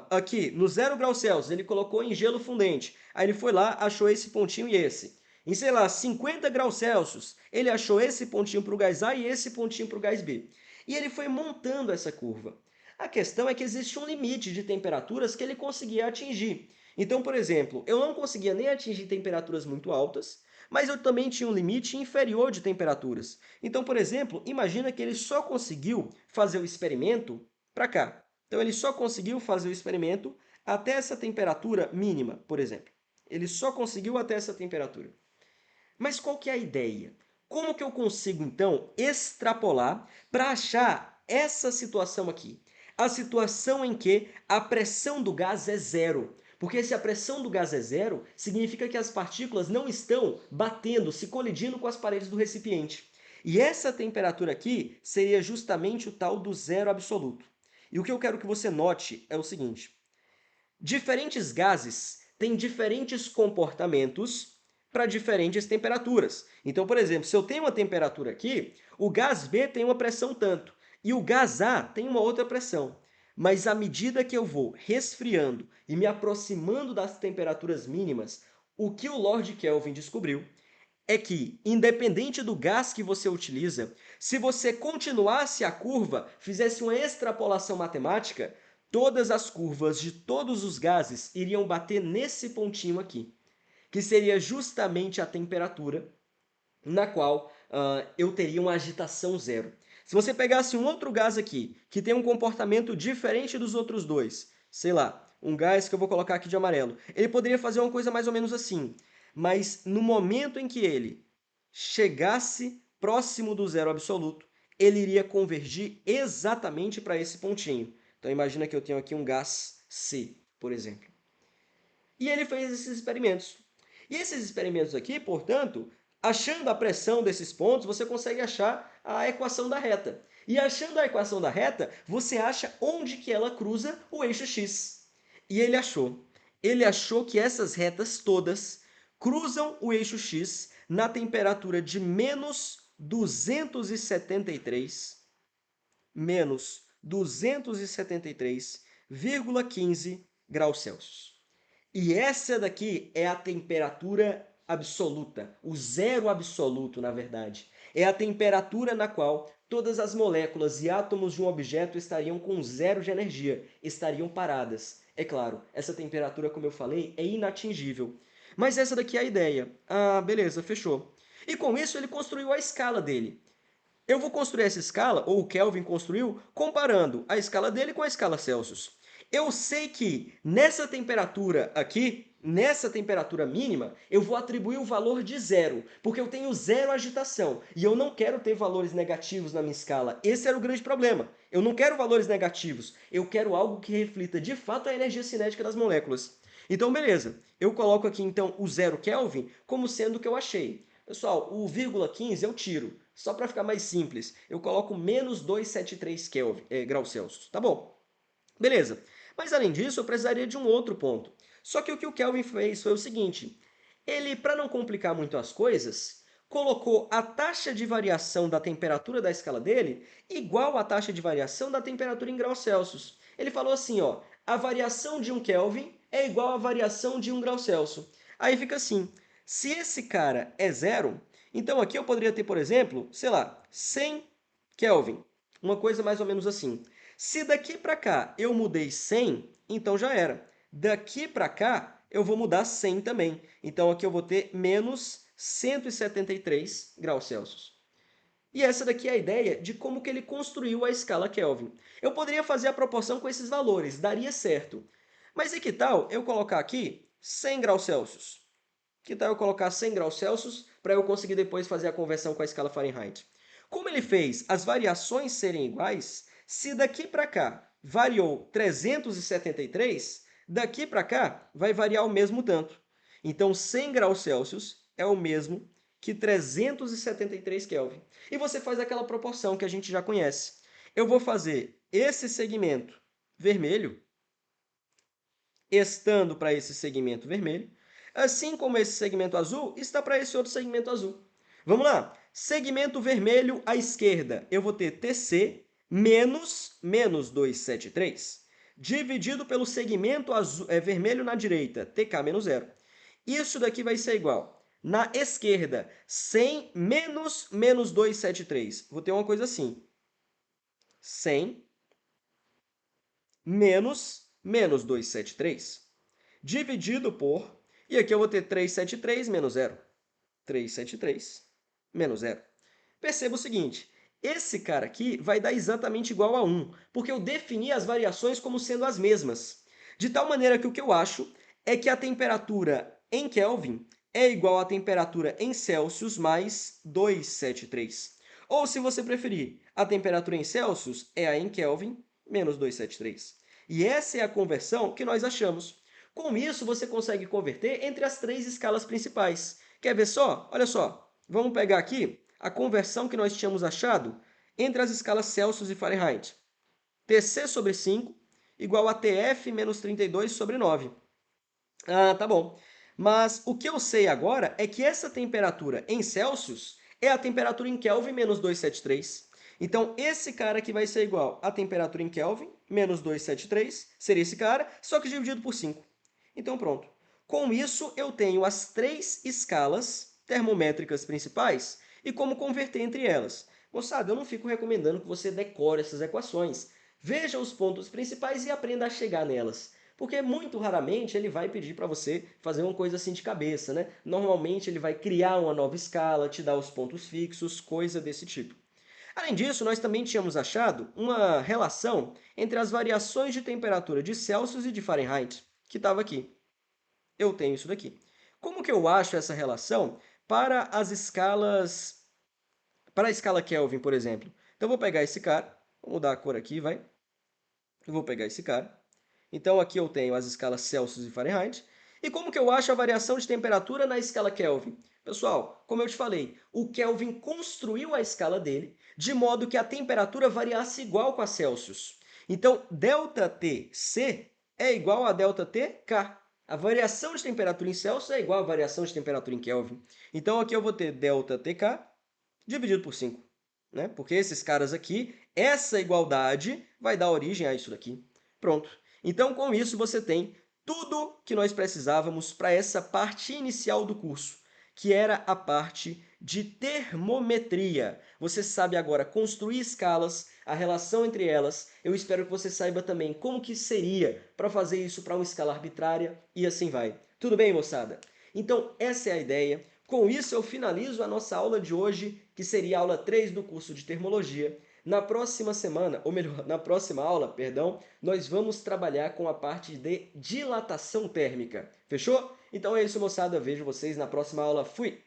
Aqui, no 0 graus Celsius, ele colocou em gelo fundente. Aí ele foi lá, achou esse pontinho e esse. Em, sei lá, 50 graus Celsius, ele achou esse pontinho para o gás A e esse pontinho para o gás B. E ele foi montando essa curva. A questão é que existe um limite de temperaturas que ele conseguia atingir. Então, por exemplo, eu não conseguia nem atingir temperaturas muito altas, mas eu também tinha um limite inferior de temperaturas. Então, por exemplo, imagina que ele só conseguiu fazer o experimento para cá. Então, ele só conseguiu fazer o experimento até essa temperatura mínima, por exemplo. Ele só conseguiu até essa temperatura. Mas qual que é a ideia? Como que eu consigo, então, extrapolar para achar essa situação aqui? A situação em que a pressão do gás é zero. Porque se a pressão do gás é zero, significa que as partículas não estão batendo, se colidindo com as paredes do recipiente. E essa temperatura aqui seria justamente o tal do zero absoluto. E o que eu quero que você note é o seguinte. Diferentes gases têm diferentes comportamentos para diferentes temperaturas. Então, por exemplo, se eu tenho uma temperatura aqui, o gás B tem uma pressão tanto e o gás A tem uma outra pressão. Mas à medida que eu vou resfriando e me aproximando das temperaturas mínimas, o que o Lord Kelvin descobriu é que, independente do gás que você utiliza, se você continuasse a curva, fizesse uma extrapolação matemática, todas as curvas de todos os gases iriam bater nesse pontinho aqui, que seria justamente a temperatura na qual eu teria uma agitação zero. Se você pegasse um outro gás aqui, que tem um comportamento diferente dos outros dois, sei lá, um gás que eu vou colocar aqui de amarelo, ele poderia fazer uma coisa mais ou menos assim, mas no momento em que ele chegasse próximo do zero absoluto, ele iria convergir exatamente para esse pontinho. Então imagina que eu tenho aqui um gás C, por exemplo. E ele fez esses experimentos. E esses experimentos aqui, portanto, achando a pressão desses pontos, você consegue achar a equação da reta. E achando a equação da reta, você acha onde que ela cruza o eixo x. E ele achou. Ele achou que essas retas todas cruzam o eixo x na temperatura de menos 273, menos 273,15 graus Celsius. E essa daqui é a temperatura absoluta, o zero absoluto, na verdade. É a temperatura na qual todas as moléculas e átomos de um objeto estariam com zero de energia, estariam paradas. É claro, essa temperatura, como eu falei, é inatingível. Mas essa daqui é a ideia. Ah, beleza, fechou. E com isso ele construiu a escala dele. Eu vou construir essa escala, ou o Kelvin construiu, comparando a escala dele com a escala Celsius. Eu sei que nessa temperatura aqui, nessa temperatura mínima, eu vou atribuir o valor de zero, porque eu tenho zero agitação e eu não quero ter valores negativos na minha escala. Esse era o grande problema. Eu não quero valores negativos, eu quero algo que reflita de fato a energia cinética das moléculas. Então, beleza. Eu coloco aqui, então, o 0 Kelvin como sendo o que eu achei. Pessoal, o vírgula 15 eu tiro. Só para ficar mais simples, eu coloco menos 273 graus Celsius. Tá bom. Beleza. Mas, além disso, eu precisaria de um outro ponto. Só que o o Kelvin fez foi o seguinte. Ele, para não complicar muito as coisas, colocou a taxa de variação da temperatura da escala dele igual à taxa de variação da temperatura em graus Celsius. Ele falou assim, ó, a variação de 1 Kelvin é igual à variação de 1 grau Celsius. Aí fica assim, se esse cara é zero, então aqui eu poderia ter, por exemplo, sei lá, 100 Kelvin, uma coisa mais ou menos assim. Se daqui para cá eu mudei 100, então já era. Daqui para cá eu vou mudar 100 também. Então aqui eu vou ter menos 173 graus Celsius. E essa daqui é a ideia de como que ele construiu a escala Kelvin. Eu poderia fazer a proporção com esses valores, daria certo. Mas e que tal eu colocar aqui 100 graus Celsius? Que tal eu colocar 100 graus Celsius para eu conseguir depois fazer a conversão com a escala Fahrenheit? Como ele fez as variações serem iguais, se daqui para cá variou 373, daqui para cá vai variar o mesmo tanto. Então, 100 graus Celsius é o mesmo que 373 Kelvin. E você faz aquela proporção que a gente já conhece. Eu vou fazer esse segmento vermelho, estando para esse segmento vermelho, assim como esse segmento azul está para esse outro segmento azul. Vamos lá? Segmento vermelho à esquerda, eu vou ter TC menos 273, dividido pelo segmento azul, vermelho na direita, TK menos 0. Isso daqui vai ser igual, na esquerda, 100 menos 273. Vou ter uma coisa assim, 100 menos 273, dividido por, e aqui eu vou ter 373 menos 0. 373 menos 0. Perceba o seguinte, esse cara aqui vai dar exatamente igual a 1, porque eu defini as variações como sendo as mesmas. De tal maneira que o que eu acho é que a temperatura em Kelvin é igual à temperatura em Celsius mais 273. Ou, se você preferir, a temperatura em Celsius é a em Kelvin menos 273. E essa é a conversão que nós achamos. Com isso, você consegue converter entre as três escalas principais. Quer ver só? Olha só. Vamos pegar aqui a conversão que nós tínhamos achado entre as escalas Celsius e Fahrenheit. Tc sobre 5 igual a Tf menos 32 sobre 9. Ah, tá bom. Mas o que eu sei agora é que essa temperatura em Celsius é a temperatura em Kelvin menos 273. Então, esse cara aqui vai ser igual à temperatura em Kelvin menos 273, seria esse cara, só que dividido por 5. Então, pronto. Com isso, eu tenho as três escalas termométricas principais e como converter entre elas. Moçada, eu não fico recomendando que você decore essas equações. Veja os pontos principais e aprenda a chegar nelas. Porque muito raramente ele vai pedir para você fazer uma coisa assim de cabeça, né? Normalmente ele vai criar uma nova escala, te dar os pontos fixos, coisa desse tipo. Além disso, nós também tínhamos achado uma relação entre as variações de temperatura de Celsius e de Fahrenheit, que estava aqui. Eu tenho isso daqui. Como que eu acho essa relação para as escalas, para a escala Kelvin, por exemplo? Então, eu vou pegar esse cara, vou mudar a cor aqui, vai. Eu vou pegar esse cara. Então, aqui eu tenho as escalas Celsius e Fahrenheit. E como que eu acho a variação de temperatura na escala Kelvin? Pessoal, como eu te falei, o Kelvin construiu a escala dele de modo que a temperatura variasse igual com a Celsius. Então, ΔTC é igual a ΔTK. A variação de temperatura em Celsius é igual à variação de temperatura em Kelvin. Então, aqui eu vou ter ΔTK dividido por 5, né? Porque esses caras aqui, essa igualdade vai dar origem a isso daqui. Pronto. Então, com isso, você tem tudo que nós precisávamos para essa parte inicial do curso, que era a parte de termometria. Você sabe agora construir escalas, a relação entre elas. Eu espero que você saiba também como que seria para fazer isso para uma escala arbitrária e assim vai. Tudo bem, moçada? Então, essa é a ideia. Com isso, eu finalizo a nossa aula de hoje, que seria a aula 3 do curso de Termologia. Na próxima semana, ou melhor, na próxima aula, perdão, nós vamos trabalhar com a parte de dilatação térmica. Fechou? Então é isso, moçada. Vejo vocês na próxima aula. Fui!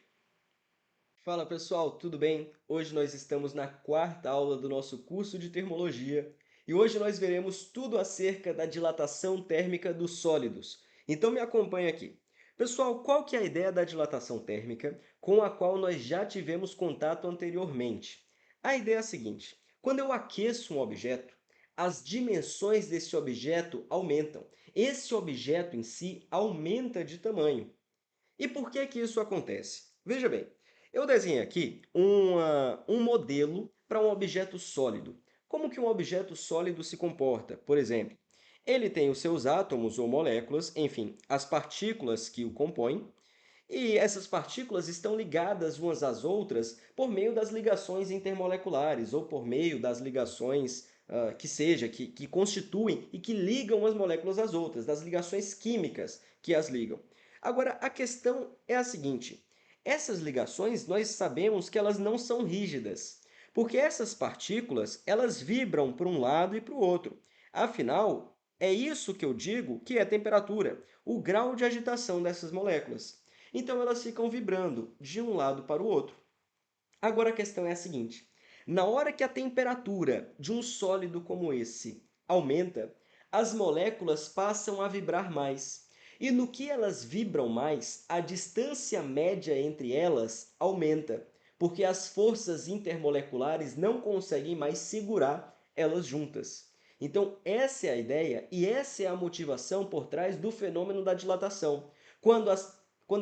Fala, pessoal, tudo bem? Hoje nós estamos na quarta aula do nosso curso de Termologia e hoje nós veremos tudo acerca da dilatação térmica dos sólidos. Então me acompanha aqui. Pessoal, qual que é a ideia da dilatação térmica com a qual nós já tivemos contato anteriormente? A ideia é a seguinte: quando eu aqueço um objeto, as dimensões desse objeto aumentam. Esse objeto em si aumenta de tamanho. E por que que isso acontece? Veja bem, eu desenhei aqui um modelo para um objeto sólido. Como que um objeto sólido se comporta? Por exemplo, ele tem os seus átomos ou moléculas, enfim, as partículas que o compõem, e essas partículas estão ligadas umas às outras por meio das ligações intermoleculares ou por meio das ligações que constituem e que ligam as moléculas às outras, das ligações químicas que as ligam. Agora, a questão é a seguinte: essas ligações nós sabemos que elas não são rígidas, porque essas partículas elas vibram para um lado e para o outro. Afinal, é isso que eu digo que é temperatura, o grau de agitação dessas moléculas. Então elas ficam vibrando de um lado para o outro. Agora a questão é a seguinte: na hora que a temperatura de um sólido como esse aumenta, as moléculas passam a vibrar mais. E no que elas vibram mais, a distância média entre elas aumenta, porque as forças intermoleculares não conseguem mais segurar elas juntas. Então, essa é a ideia e essa é a motivação por trás do fenômeno da dilatação. Quando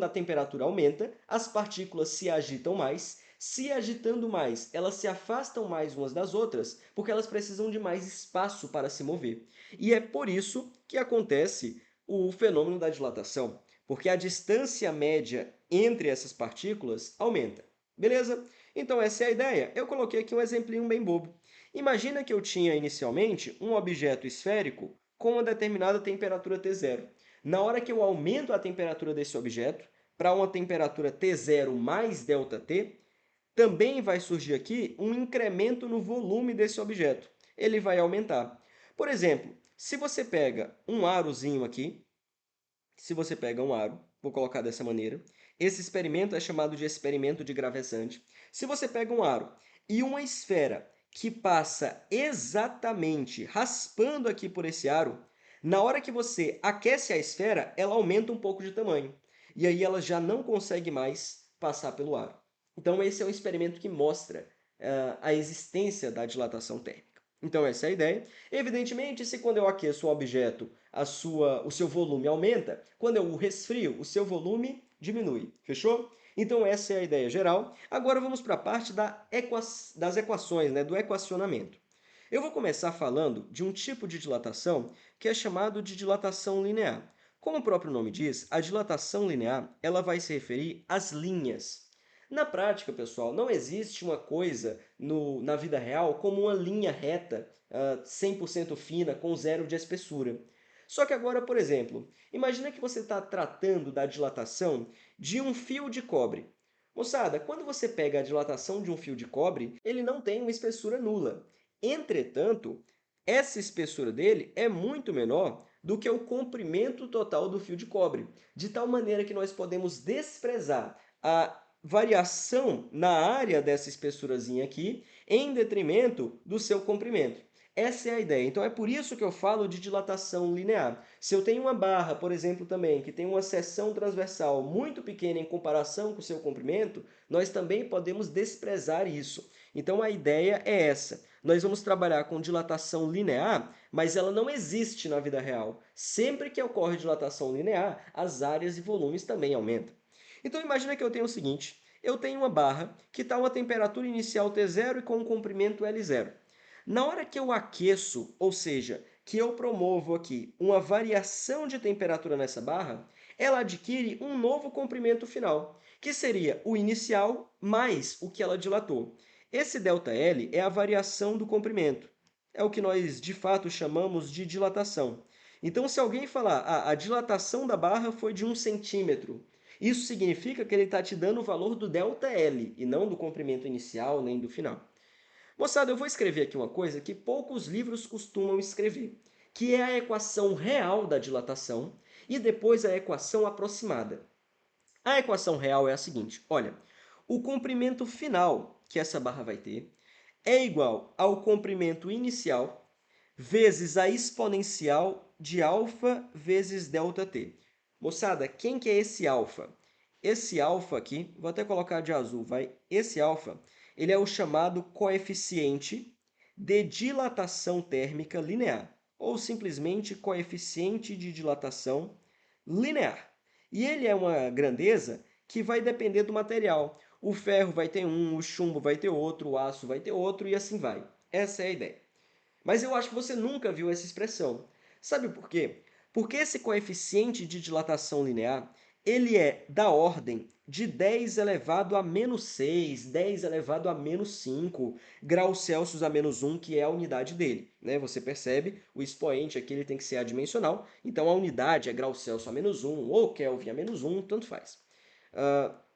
a temperatura aumenta, as partículas se agitam mais. Se agitando mais, elas se afastam mais umas das outras, porque elas precisam de mais espaço para se mover. E é por isso que acontece o fenômeno da dilatação, porque a distância média entre essas partículas aumenta. Beleza? Então essa é a ideia. Eu coloquei aqui um exemplinho bem bobo. Imagina que eu tinha inicialmente um objeto esférico com uma determinada temperatura T0. Na hora que eu aumento a temperatura desse objeto para uma temperatura T0 mais ΔT, também vai surgir aqui um incremento no volume desse objeto. Ele vai aumentar. Por exemplo, se você pega um arozinho aqui, se você pega um aro, vou colocar dessa maneira, esse experimento é chamado de experimento de gravesante. Se você pega um aro e uma esfera que passa exatamente raspando aqui por esse aro, na hora que você aquece a esfera, ela aumenta um pouco de tamanho. E aí ela já não consegue mais passar pelo aro. Então esse é um experimento que mostra a existência da dilatação térmica. Então essa é a ideia. Evidentemente, se quando eu aqueço um objeto, o seu volume aumenta, quando eu o resfrio, o seu volume diminui. Fechou? Então essa é a ideia geral. Agora vamos para a parte das equações, né, do equacionamento. Eu vou começar falando de um tipo de dilatação que é chamado de dilatação linear. Como o próprio nome diz, a dilatação linear ela vai se referir às linhas. Na prática, pessoal, não existe uma coisa na vida real como uma linha reta, 100% fina, com zero de espessura. Só que agora, por exemplo, imagina que você está tratando da dilatação de um fio de cobre. Moçada, quando você pega a dilatação de um fio de cobre, ele não tem uma espessura nula. Entretanto, essa espessura dele é muito menor do que o comprimento total do fio de cobre, de tal maneira que nós podemos desprezar a variação na área dessa espessurazinha aqui em detrimento do seu comprimento. Essa é a ideia. Então é por isso que eu falo de dilatação linear. Se eu tenho uma barra, por exemplo, também, que tem uma seção transversal muito pequena em comparação com o seu comprimento, nós também podemos desprezar isso. Então a ideia é essa. Nós vamos trabalhar com dilatação linear, mas ela não existe na vida real. Sempre que ocorre dilatação linear, as áreas e volumes também aumentam. Então imagina que eu tenho o seguinte, eu tenho uma barra que está a uma temperatura inicial T0 e com um comprimento L0. Na hora que eu aqueço, ou seja, que eu promovo aqui uma variação de temperatura nessa barra, ela adquire um novo comprimento final, que seria o inicial mais o que ela dilatou. Esse ΔL é a variação do comprimento. É o que nós, de fato, chamamos de dilatação. Então, se alguém falar a dilatação da barra foi de 1 centímetro, isso significa que ele está te dando o valor do ΔL e não do comprimento inicial nem do final. Moçada, eu vou escrever aqui uma coisa que poucos livros costumam escrever, que é a equação real da dilatação e depois a equação aproximada. A equação real é a seguinte, olha, o comprimento final que essa barra vai ter é igual ao comprimento inicial vezes a exponencial de alfa vezes ΔT. Moçada, quem que é esse alfa? Esse alfa aqui, vou até colocar de azul, vai. Esse alfa, ele é o chamado coeficiente de dilatação térmica linear, ou simplesmente coeficiente de dilatação linear. E ele é uma grandeza que vai depender do material. O ferro vai ter um, o chumbo vai ter outro, o aço vai ter outro e assim vai. Essa é a ideia. Mas eu acho que você nunca viu essa expressão. Sabe por quê? Porque esse coeficiente de dilatação linear, ele é da ordem de 10 elevado a menos 6, 10 elevado a menos 5 graus Celsius a menos 1, que é a unidade dele. Né? Você percebe, o expoente aqui ele tem que ser adimensional, então a unidade é graus Celsius a menos 1 ou Kelvin a menos 1, tanto faz.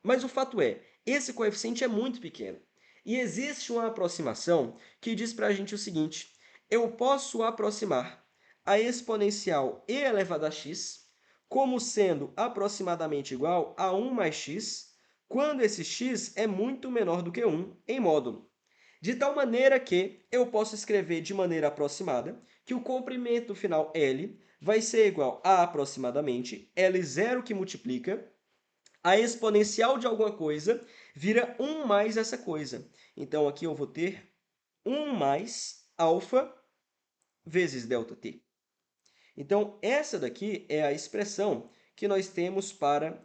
Mas o fato é, esse coeficiente é muito pequeno. E existe uma aproximação que diz para a gente o seguinte: eu posso aproximar a exponencial e elevado a x como sendo aproximadamente igual a 1 mais x, quando esse x é muito menor do que 1 em módulo. De tal maneira que eu posso escrever de maneira aproximada que o comprimento final L vai ser igual a aproximadamente L0 que multiplica a exponencial de alguma coisa vira 1 mais essa coisa. Então, aqui eu vou ter 1 mais alfa vezes ΔT. Então, essa daqui é a expressão que nós temos para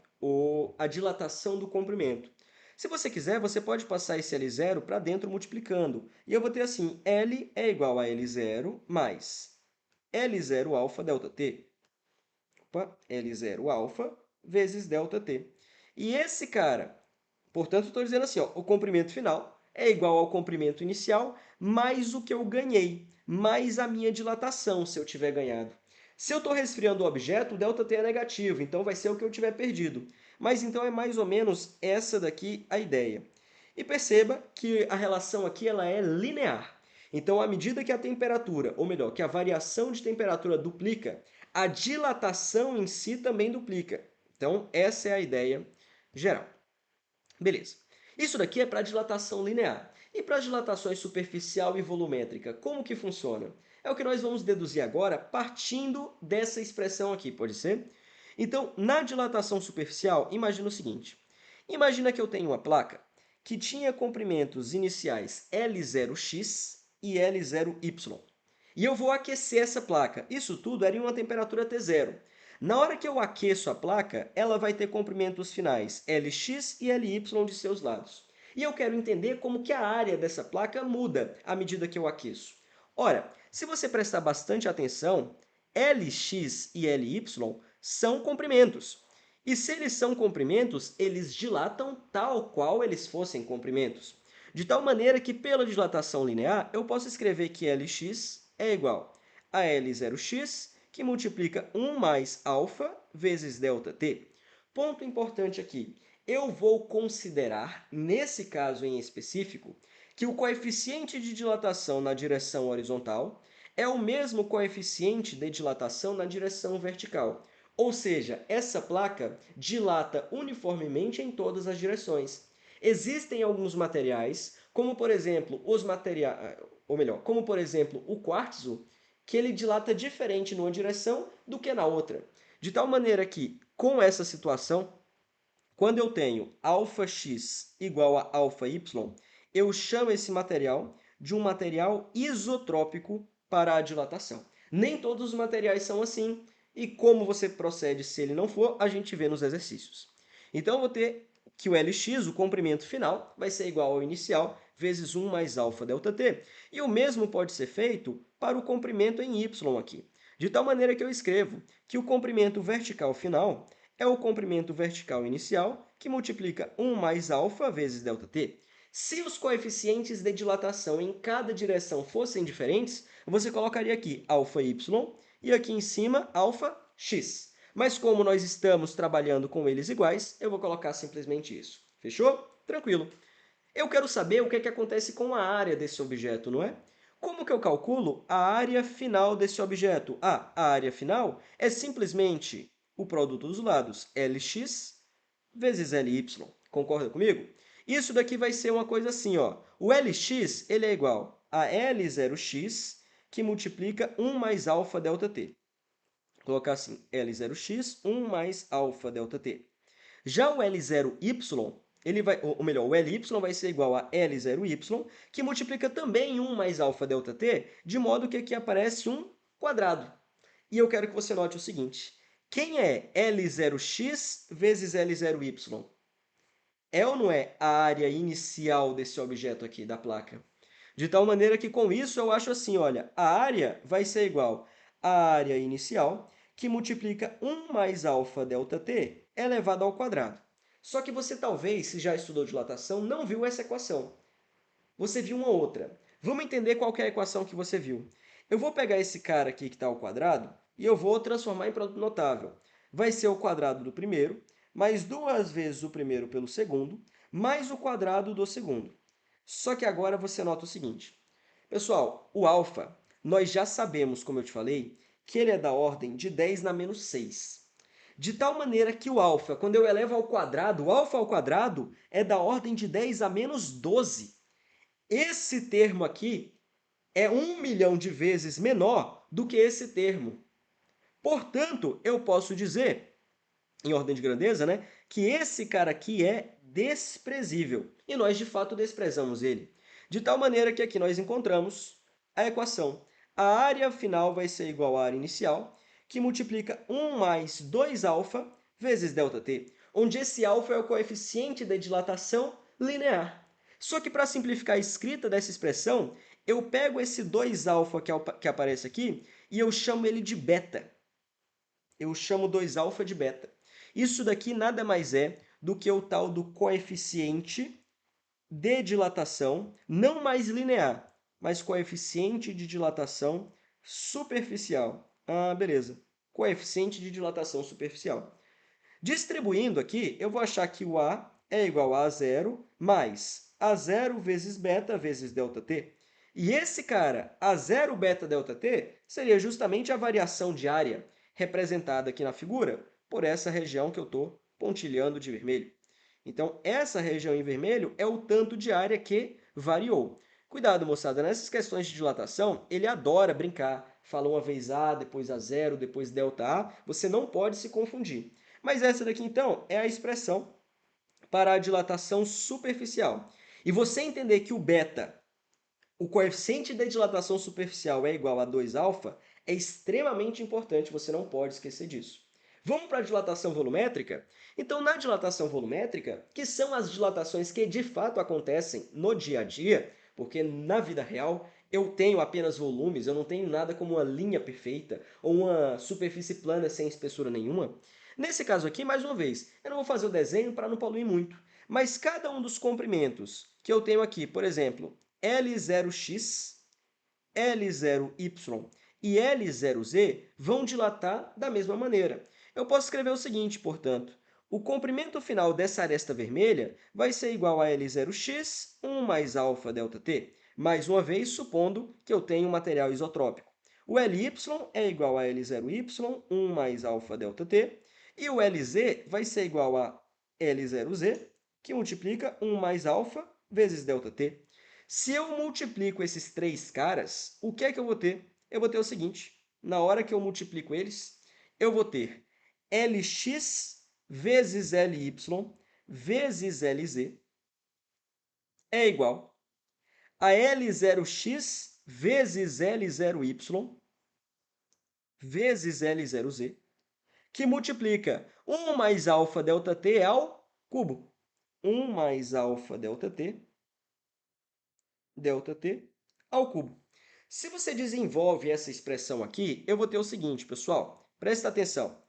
a dilatação do comprimento. Se você quiser, você pode passar esse L0 para dentro multiplicando. E eu vou ter assim, L é igual a L0 mais L0 alfa ΔT. Opa, L0 alfa vezes ΔT. E esse cara, portanto, estou dizendo assim, ó, o comprimento final é igual ao comprimento inicial mais o que eu ganhei, mais a minha dilatação, se eu tiver ganhado. Se eu estou resfriando o objeto, o ΔT é negativo, então vai ser o que eu tiver perdido. Mas então é mais ou menos essa daqui a ideia. E perceba que a relação aqui ela é linear. Então, à medida que a temperatura, ou melhor, que a variação de temperatura duplica, a dilatação em si também duplica. Então, essa é a ideia geral. Beleza. Isso daqui é para dilatação linear. E para dilatações superficial e volumétrica, como que funciona? É o que nós vamos deduzir agora partindo dessa expressão aqui, pode ser? Então, na dilatação superficial, imagina o seguinte. Imagina que eu tenho uma placa que tinha comprimentos iniciais L0x e L0y. E eu vou aquecer essa placa. Isso tudo era em uma temperatura T0. Na hora que eu aqueço a placa, ela vai ter comprimentos finais Lx e Ly de seus lados. E eu quero entender como que a área dessa placa muda à medida que eu aqueço. Ora, se você prestar bastante atenção, Lx e Ly são comprimentos. E se eles são comprimentos, eles dilatam tal qual eles fossem comprimentos. De tal maneira que, pela dilatação linear, eu posso escrever que Lx é igual a L0x, que multiplica 1 mais alfa vezes ΔT. Ponto importante aqui, eu vou considerar, nesse caso em específico, que o coeficiente de dilatação na direção horizontal é o mesmo coeficiente de dilatação na direção vertical. Ou seja, essa placa dilata uniformemente em todas as direções. Existem alguns materiais, como por exemplo, como por exemplo, o quartzo, que ele dilata diferente numa direção do que na outra. De tal maneira que, com essa situação, quando eu tenho αx igual a αy, eu chamo esse material de um material isotrópico para a dilatação. Nem todos os materiais são assim, e como você procede se ele não for, a gente vê nos exercícios. Então, eu vou ter que o Lx, o comprimento final, vai ser igual ao inicial, vezes 1 mais alfa ΔT. E o mesmo pode ser feito para o comprimento em y aqui. De tal maneira que eu escrevo que o comprimento vertical final é o comprimento vertical inicial, que multiplica 1 mais alfa vezes ΔT. Se os coeficientes de dilatação em cada direção fossem diferentes, você colocaria aqui αy e aqui em cima αx. Mas como nós estamos trabalhando com eles iguais, eu vou colocar simplesmente isso. Fechou? Tranquilo. Eu quero saber o que acontece com a área desse objeto, não é? Como que eu calculo a área final desse objeto? A área final é simplesmente o produto dos lados, Lx vezes Ly. Concorda comigo? Isso daqui vai ser uma coisa assim, ó. O Lx ele é igual a L0x, que multiplica 1 mais alfa ΔT. colocar assim, L0x, 1 mais alfa delta t. Já o L0y, ele vai, ou melhor, o Ly vai ser igual a L0y, que multiplica também 1 mais alfa delta t, de modo que aqui aparece um quadrado. E eu quero que você note o seguinte, quem é L0x vezes L0y? É ou não é a área inicial desse objeto aqui, da placa? De tal maneira que, com isso, eu acho assim, olha, a área vai ser igual à área inicial, que multiplica 1 mais alfa delta t elevado ao quadrado. Só que você talvez, se já estudou dilatação, não viu essa equação. Você viu uma outra. Vamos entender qual que é a equação que você viu. Eu vou pegar esse cara aqui que está ao quadrado e eu vou transformar em produto notável. Vai ser o quadrado do primeiro, mais 2 vezes o primeiro pelo segundo, mais o quadrado do segundo. Só que agora você nota o seguinte. Pessoal, o alfa, nós já sabemos, como eu te falei, que ele é da ordem de 10 na menos 6. De tal maneira que o alfa, quando eu elevo ao quadrado, o alfa ao quadrado é da ordem de 10 a menos 12. Esse termo aqui é 1 milhão de vezes menor do que esse termo. Portanto, eu posso dizer, em ordem de grandeza, né, que esse cara aqui é desprezível. E nós, de fato, desprezamos ele. De tal maneira que aqui nós encontramos a equação. A área final vai ser igual à área inicial, que multiplica 1 mais 2α vezes ΔT, onde esse alfa é o coeficiente de dilatação linear. Só que para simplificar a escrita dessa expressão, eu pego esse 2α que aparece aqui e eu chamo ele de beta. Eu chamo 2α de beta. Isso daqui nada mais é do que o tal do coeficiente de dilatação, não mais linear, mas coeficiente de dilatação superficial. Ah, beleza. Coeficiente de dilatação superficial. Distribuindo aqui, eu vou achar que o A é igual a zero mais A0 vezes beta vezes ΔT. E esse cara, A0 beta ΔT, seria justamente a variação de área, representada aqui na figura por essa região que eu estou pontilhando de vermelho. Então, essa região em vermelho é o tanto de área que variou. Cuidado, moçada, nessas questões de dilatação, ele adora brincar. Fala uma vez A, depois A0, depois ΔA. Você não pode se confundir. Mas essa daqui, então, é a expressão para a dilatação superficial. E você entender que o beta, o coeficiente de dilatação superficial é igual a 2α, é extremamente importante, você não pode esquecer disso. Vamos para a dilatação volumétrica? Então, na dilatação volumétrica, que são as dilatações que de fato acontecem no dia a dia, porque na vida real eu tenho apenas volumes, eu não tenho nada como uma linha perfeita ou uma superfície plana sem espessura nenhuma. Nesse caso aqui, mais uma vez, eu não vou fazer o desenho para não poluir muito, mas cada um dos comprimentos que eu tenho aqui, por exemplo, L0x, L0y e L0z vão dilatar da mesma maneira. Eu posso escrever o seguinte, portanto, o comprimento final dessa aresta vermelha vai ser igual a L0x, 1 mais alfa ΔT, mais uma vez supondo que eu tenho um material isotrópico. O Ly é igual a L0y, 1 mais alfa ΔT, e o Lz vai ser igual a L0z, que multiplica 1 mais alfa vezes ΔT. Se eu multiplico esses três caras, o que é que eu vou ter? Eu vou ter o seguinte, na hora que eu multiplico eles, eu vou ter Lx vezes Ly vezes Lz é igual a L0x vezes L0y vezes L0z, que multiplica 1 mais alfa ΔT ao cubo. 1 mais alfa ΔT ao cubo. Se você desenvolve essa expressão aqui, eu vou ter o seguinte, pessoal. Presta atenção.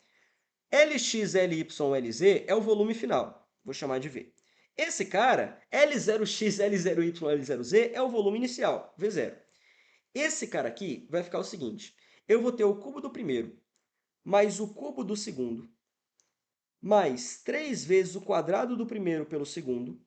Lx, Ly, Lz é o volume final. Vou chamar de V. Esse cara, L0x, L0y, L0z, é o volume inicial, V0. Esse cara aqui vai ficar o seguinte. Eu vou ter o cubo do primeiro, mais o cubo do segundo, mais 3 vezes o quadrado do primeiro pelo segundo,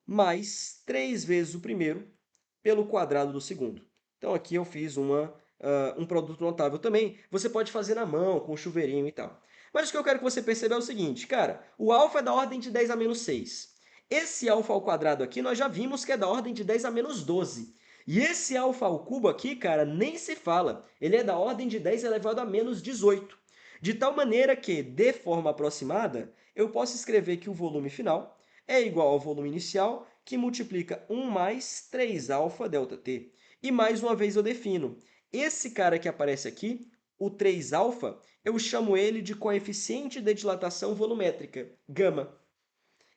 mais 3 vezes o primeiro pelo quadrado do segundo. Então, aqui eu fiz um produto notável também. Você pode fazer na mão, com chuveirinho e tal. Mas o que eu quero que você perceba é o seguinte, cara, o alfa é da ordem de 10 a menos 6. Esse alfa ao quadrado aqui, nós já vimos que é da ordem de 10 a menos 12. E esse alfa ao cubo aqui, cara, nem se fala. Ele é da ordem de 10 elevado a menos 18. De tal maneira que, de forma aproximada, eu posso escrever que o volume final é igual ao volume inicial, que multiplica 1 mais 3α ΔT. E mais uma vez eu defino. Esse cara que aparece aqui, o 3α, eu chamo ele de coeficiente de dilatação volumétrica, gama.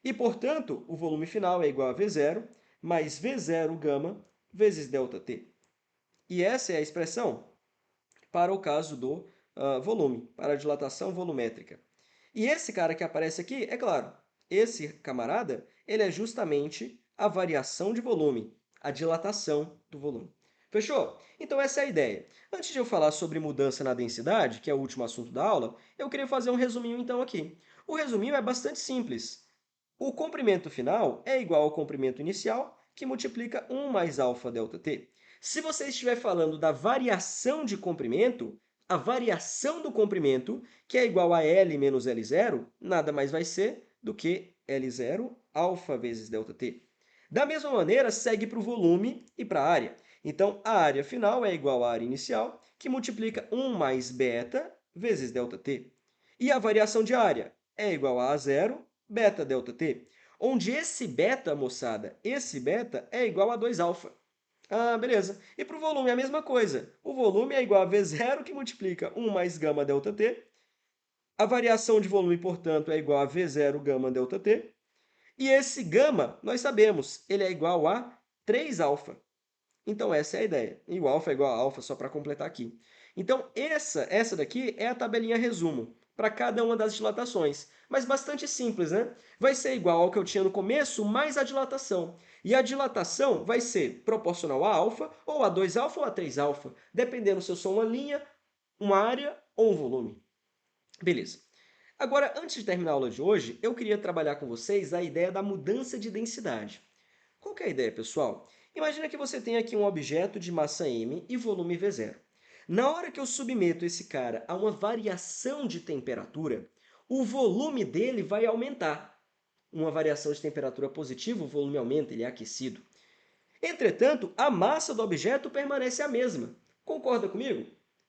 E, portanto, o volume final é igual a V0 mais V0 gama vezes ΔT. E essa é a expressão para o caso do volume, para a dilatação volumétrica. E esse cara que aparece aqui, é claro, esse camarada, ele é justamente a variação de volume, a dilatação do volume. Fechou? Então essa é a ideia. Antes de eu falar sobre mudança na densidade, que é o último assunto da aula, eu queria fazer um resuminho então aqui. O resuminho é bastante simples. O comprimento final é igual ao comprimento inicial, que multiplica 1 mais alfa ΔT. Se você estiver falando da variação de comprimento, a variação do comprimento, que é igual a L menos L0, nada mais vai ser do que L0 alfa vezes ΔT. Da mesma maneira, segue para o volume e para a área. Então, a área final é igual à área inicial, que multiplica 1 mais beta vezes ΔT. E a variação de área é igual a A0 beta ΔT, onde esse beta, moçada, esse beta é igual a 2α. Ah, beleza. E para o volume é a mesma coisa. O volume é igual a V0, que multiplica 1 mais gama ΔT. A variação de volume, portanto, é igual a V0 gama ΔT. E esse gama, nós sabemos, ele é igual a 3α. Então, essa é a ideia. E o alfa é igual a alfa, só para completar aqui. Então, essa daqui é a tabelinha resumo para cada uma das dilatações. Mas bastante simples, né? Vai ser igual ao que eu tinha no começo, mais a dilatação. E a dilatação vai ser proporcional a alfa, ou a 2α ou a 3α, dependendo se eu sou uma linha, uma área ou um volume. Beleza. Agora, antes de terminar a aula de hoje, eu queria trabalhar com vocês a ideia da mudança de densidade. Qual que é a ideia, pessoal? Imagina que você tem aqui um objeto de massa m e volume V0. Na hora que eu submeto esse cara a uma variação de temperatura, o volume dele vai aumentar. Uma variação de temperatura positiva, o volume aumenta, ele é aquecido. Entretanto, a massa do objeto permanece a mesma. Concorda comigo?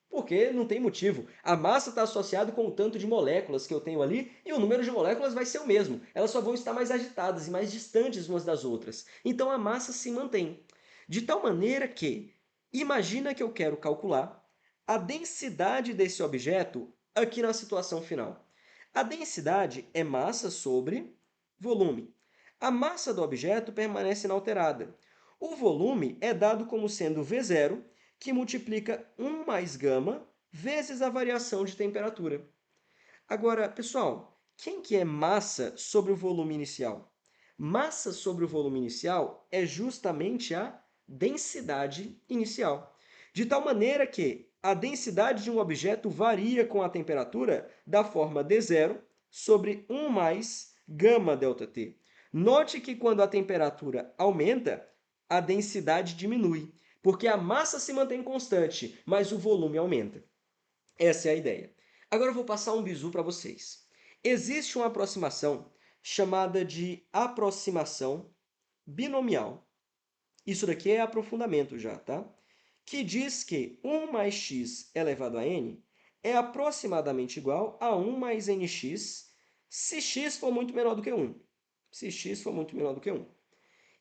Porque não tem motivo. A massa está associada com o tanto de moléculas que eu tenho ali e o número de moléculas vai ser o mesmo. Elas só vão estar mais agitadas e mais distantes umas das outras. Então a massa se mantém. De tal maneira que, imagina que eu quero calcular a densidade desse objeto aqui na situação final. A densidade é massa sobre volume. A massa do objeto permanece inalterada. O volume é dado como sendo V0, que multiplica 1 mais gama vezes a variação de temperatura. Agora, pessoal, quem que é massa sobre o volume inicial? Massa sobre o volume inicial é justamente a densidade inicial. De tal maneira que a densidade de um objeto varia com a temperatura da forma d0 sobre 1 mais gama ΔT. Note que quando a temperatura aumenta, a densidade diminui, porque a massa se mantém constante, mas o volume aumenta. Essa é a ideia. Agora eu vou passar um bizu para vocês. Existe uma aproximação chamada de aproximação binomial. Isso daqui é aprofundamento já, tá? Que diz que 1 mais x elevado a n é aproximadamente igual a 1 mais nx se x for muito menor do que 1. Se x for muito menor do que 1.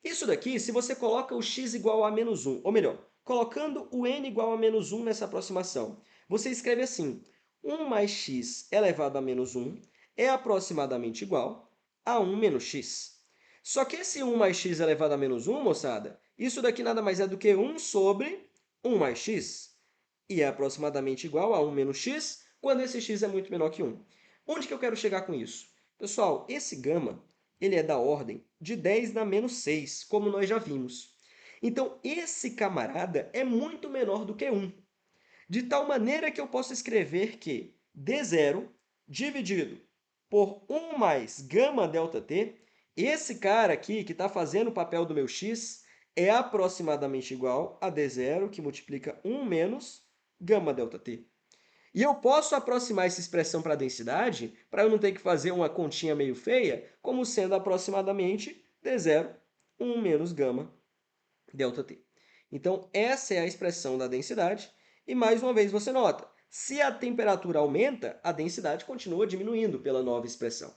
Isso daqui, se você coloca o x igual a menos 1, ou melhor, colocando o n igual a menos 1 nessa aproximação, você escreve assim: 1 mais x elevado a menos 1 é aproximadamente igual a 1 menos x. Só que esse 1 mais x elevado a menos 1, moçada, isso daqui nada mais é do que 1 sobre 1 mais x. E é aproximadamente igual a 1 menos x quando esse x é muito menor que 1. Onde que eu quero chegar com isso? Pessoal, esse gama ele é da ordem de 10 na menos 6, como nós já vimos. Então, esse camarada é muito menor do que 1. De tal maneira que eu posso escrever que d0 dividido por 1 mais gama ΔT, esse cara aqui que está fazendo o papel do meu x, é aproximadamente igual a d0, que multiplica 1 menos gama ΔT. E eu posso aproximar essa expressão para a densidade, para eu não ter que fazer uma continha meio feia, como sendo aproximadamente d0, 1 menos gama ΔT. Então, essa é a expressão da densidade. E, mais uma vez, você nota, Se a temperatura aumenta, a densidade continua diminuindo pela nova expressão.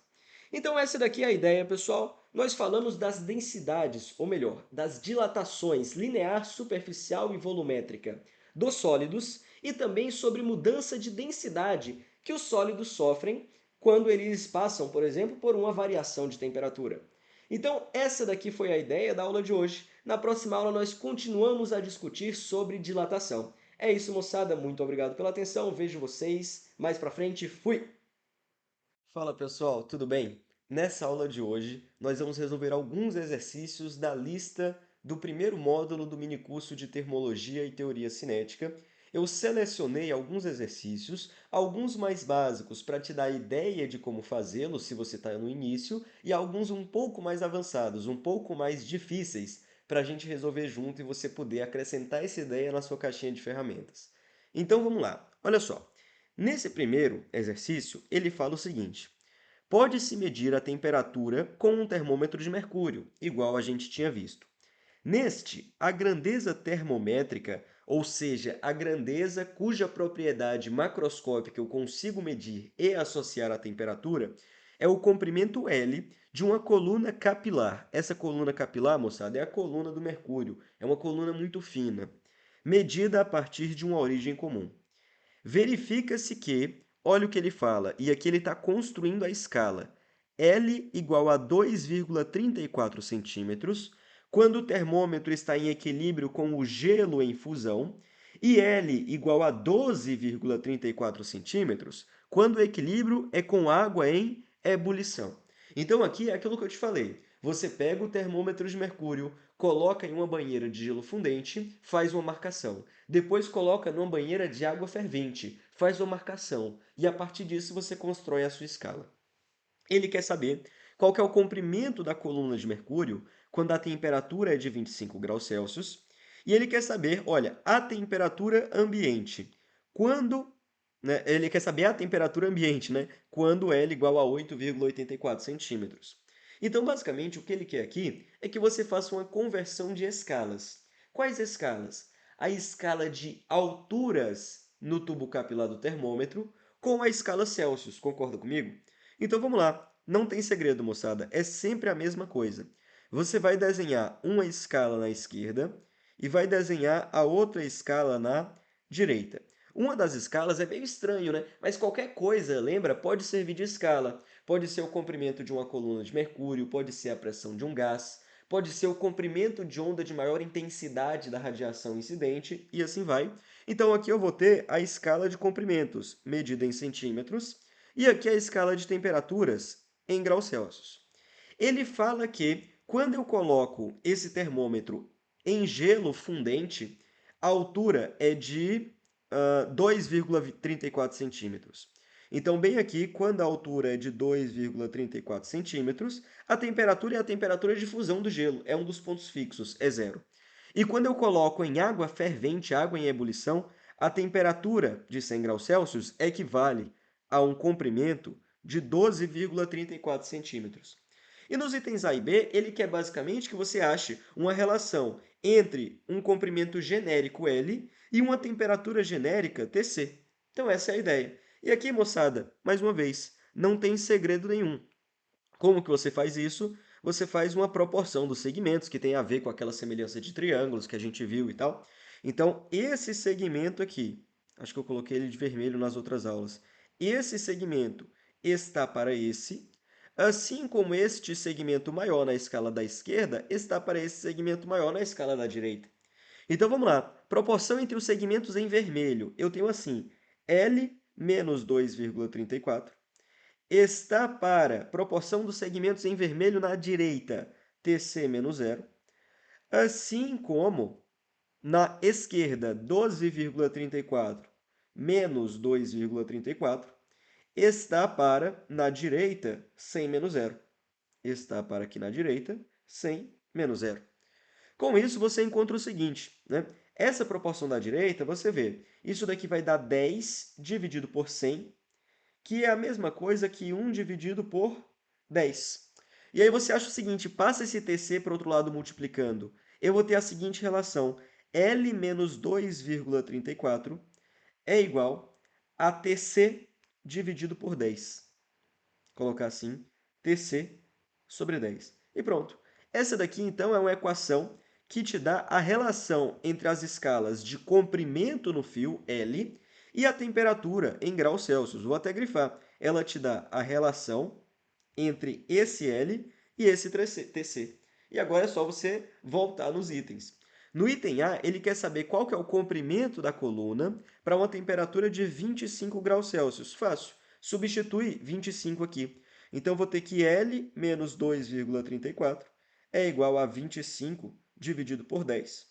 Então essa daqui é a ideia, pessoal. Nós falamos das densidades, ou melhor, das dilatações linear, superficial e volumétrica dos sólidos e também sobre mudança de densidade que os sólidos sofrem quando eles passam, por exemplo, por uma variação de temperatura. Então, essa daqui foi a ideia da aula de hoje. Na próxima aula, nós continuamos a discutir sobre dilatação. É isso, moçada. Muito obrigado pela atenção. Vejo vocês mais pra frente. Fui! Fala pessoal, tudo bem? Nessa aula de hoje, nós vamos resolver alguns exercícios da lista do primeiro módulo do minicurso de Termologia e Teoria Cinética. Eu selecionei alguns exercícios, alguns mais básicos para te dar ideia de como fazê-los se você está no início, e alguns um pouco mais avançados, um pouco mais difíceis, para a gente resolver junto e você poder acrescentar essa ideia na sua caixinha de ferramentas. Então vamos lá, olha só. Nesse primeiro exercício, ele fala o seguinte: pode-se medir a temperatura com um termômetro de mercúrio, igual a gente tinha visto. Neste, a grandeza termométrica, ou seja, a grandeza cuja propriedade macroscópica eu consigo medir e associar à temperatura, é o comprimento L de uma coluna capilar. Essa coluna capilar, moçada, é a coluna do mercúrio. É uma coluna muito fina, medida a partir de uma origem comum. Verifica-se que, olha o que ele fala, e aqui ele está construindo a escala. L igual a 2,34 centímetros, quando o termômetro está em equilíbrio com o gelo em fusão, e L igual a 12,34 centímetros, quando o equilíbrio é com água em ebulição. Então aqui é aquilo que eu te falei. Você pega o termômetro de mercúrio, coloca em uma banheira de gelo fundente, faz uma marcação. Depois coloca numa banheira de água fervente, faz uma marcação. E a partir disso você constrói a sua escala. Ele quer saber qual que é o comprimento da coluna de mercúrio quando a temperatura é de 25 graus Celsius. E ele quer saber, olha, a temperatura ambiente. Quando, né, ele quer saber a temperatura ambiente, né? Quando L igual a 8,84 centímetros. Então, basicamente, o que ele quer aqui é que você faça uma conversão de escalas. Quais escalas? A escala de alturas no tubo capilar do termômetro com a escala Celsius. Concorda comigo? Então vamos lá, não tem segredo, moçada, é sempre a mesma coisa. Você vai desenhar uma escala na esquerda e vai desenhar a outra escala na direita. Uma das escalas é meio estranho, né? Mas qualquer coisa, lembra, pode servir de escala. Pode ser o comprimento de uma coluna de mercúrio, pode ser a pressão de um gás, pode ser o comprimento de onda de maior intensidade da radiação incidente, e assim vai. Então aqui eu vou ter a escala de comprimentos, medida em centímetros, e aqui a escala de temperaturas em graus Celsius. Ele fala que quando eu coloco esse termômetro em gelo fundente, a altura é de 2,34 centímetros. Então, bem aqui, quando a altura é de 2,34 centímetros, a temperatura é a temperatura de fusão do gelo, é um dos pontos fixos, é zero. E quando eu coloco em água fervente, água em ebulição, a temperatura de 100 graus Celsius equivale a um comprimento de 12,34 centímetros. E nos itens A e B, ele quer basicamente que você ache uma relação entre um comprimento genérico L e uma temperatura genérica Tc. Então essa é a ideia. E aqui, moçada, mais uma vez, não tem segredo nenhum. Como que você faz isso? Você faz uma proporção dos segmentos, que tem a ver com aquela semelhança de triângulos que a gente viu e tal. Então, esse segmento aqui, acho que eu coloquei ele de vermelho nas outras aulas, esse segmento está para esse, assim como este segmento maior na escala da esquerda está para esse segmento maior na escala da direita. Então vamos lá, proporção entre os segmentos em vermelho, eu tenho assim, L menos 2,34 está para proporção dos segmentos em vermelho na direita, TC menos zero, assim como na esquerda, 12,34 menos 2,34 está para, na direita, 100 menos zero. Está para aqui na direita, 100 menos zero. Com isso, você encontra o seguinte, né? Essa proporção da direita, você vê, isso daqui vai dar 10 dividido por 100, que é a mesma coisa que 1 dividido por 10. E aí você acha o seguinte, passa esse TC para o outro lado multiplicando. Eu vou ter a seguinte relação, L menos 2,34 é igual a TC dividido por 10. Colocar assim, TC sobre 10. E pronto. Essa daqui, então, é uma equação que te dá a relação entre as escalas de comprimento no fio, L, e a temperatura em graus Celsius. Vou até grifar. Ela te dá a relação entre esse L e esse TC. E agora é só você voltar nos itens. No item A, ele quer saber qual que é o comprimento da coluna para uma temperatura de 25 graus Celsius. Fácil. Substitui 25 aqui. Então, vou ter que L menos 2,34 é igual a 25 dividido por 10,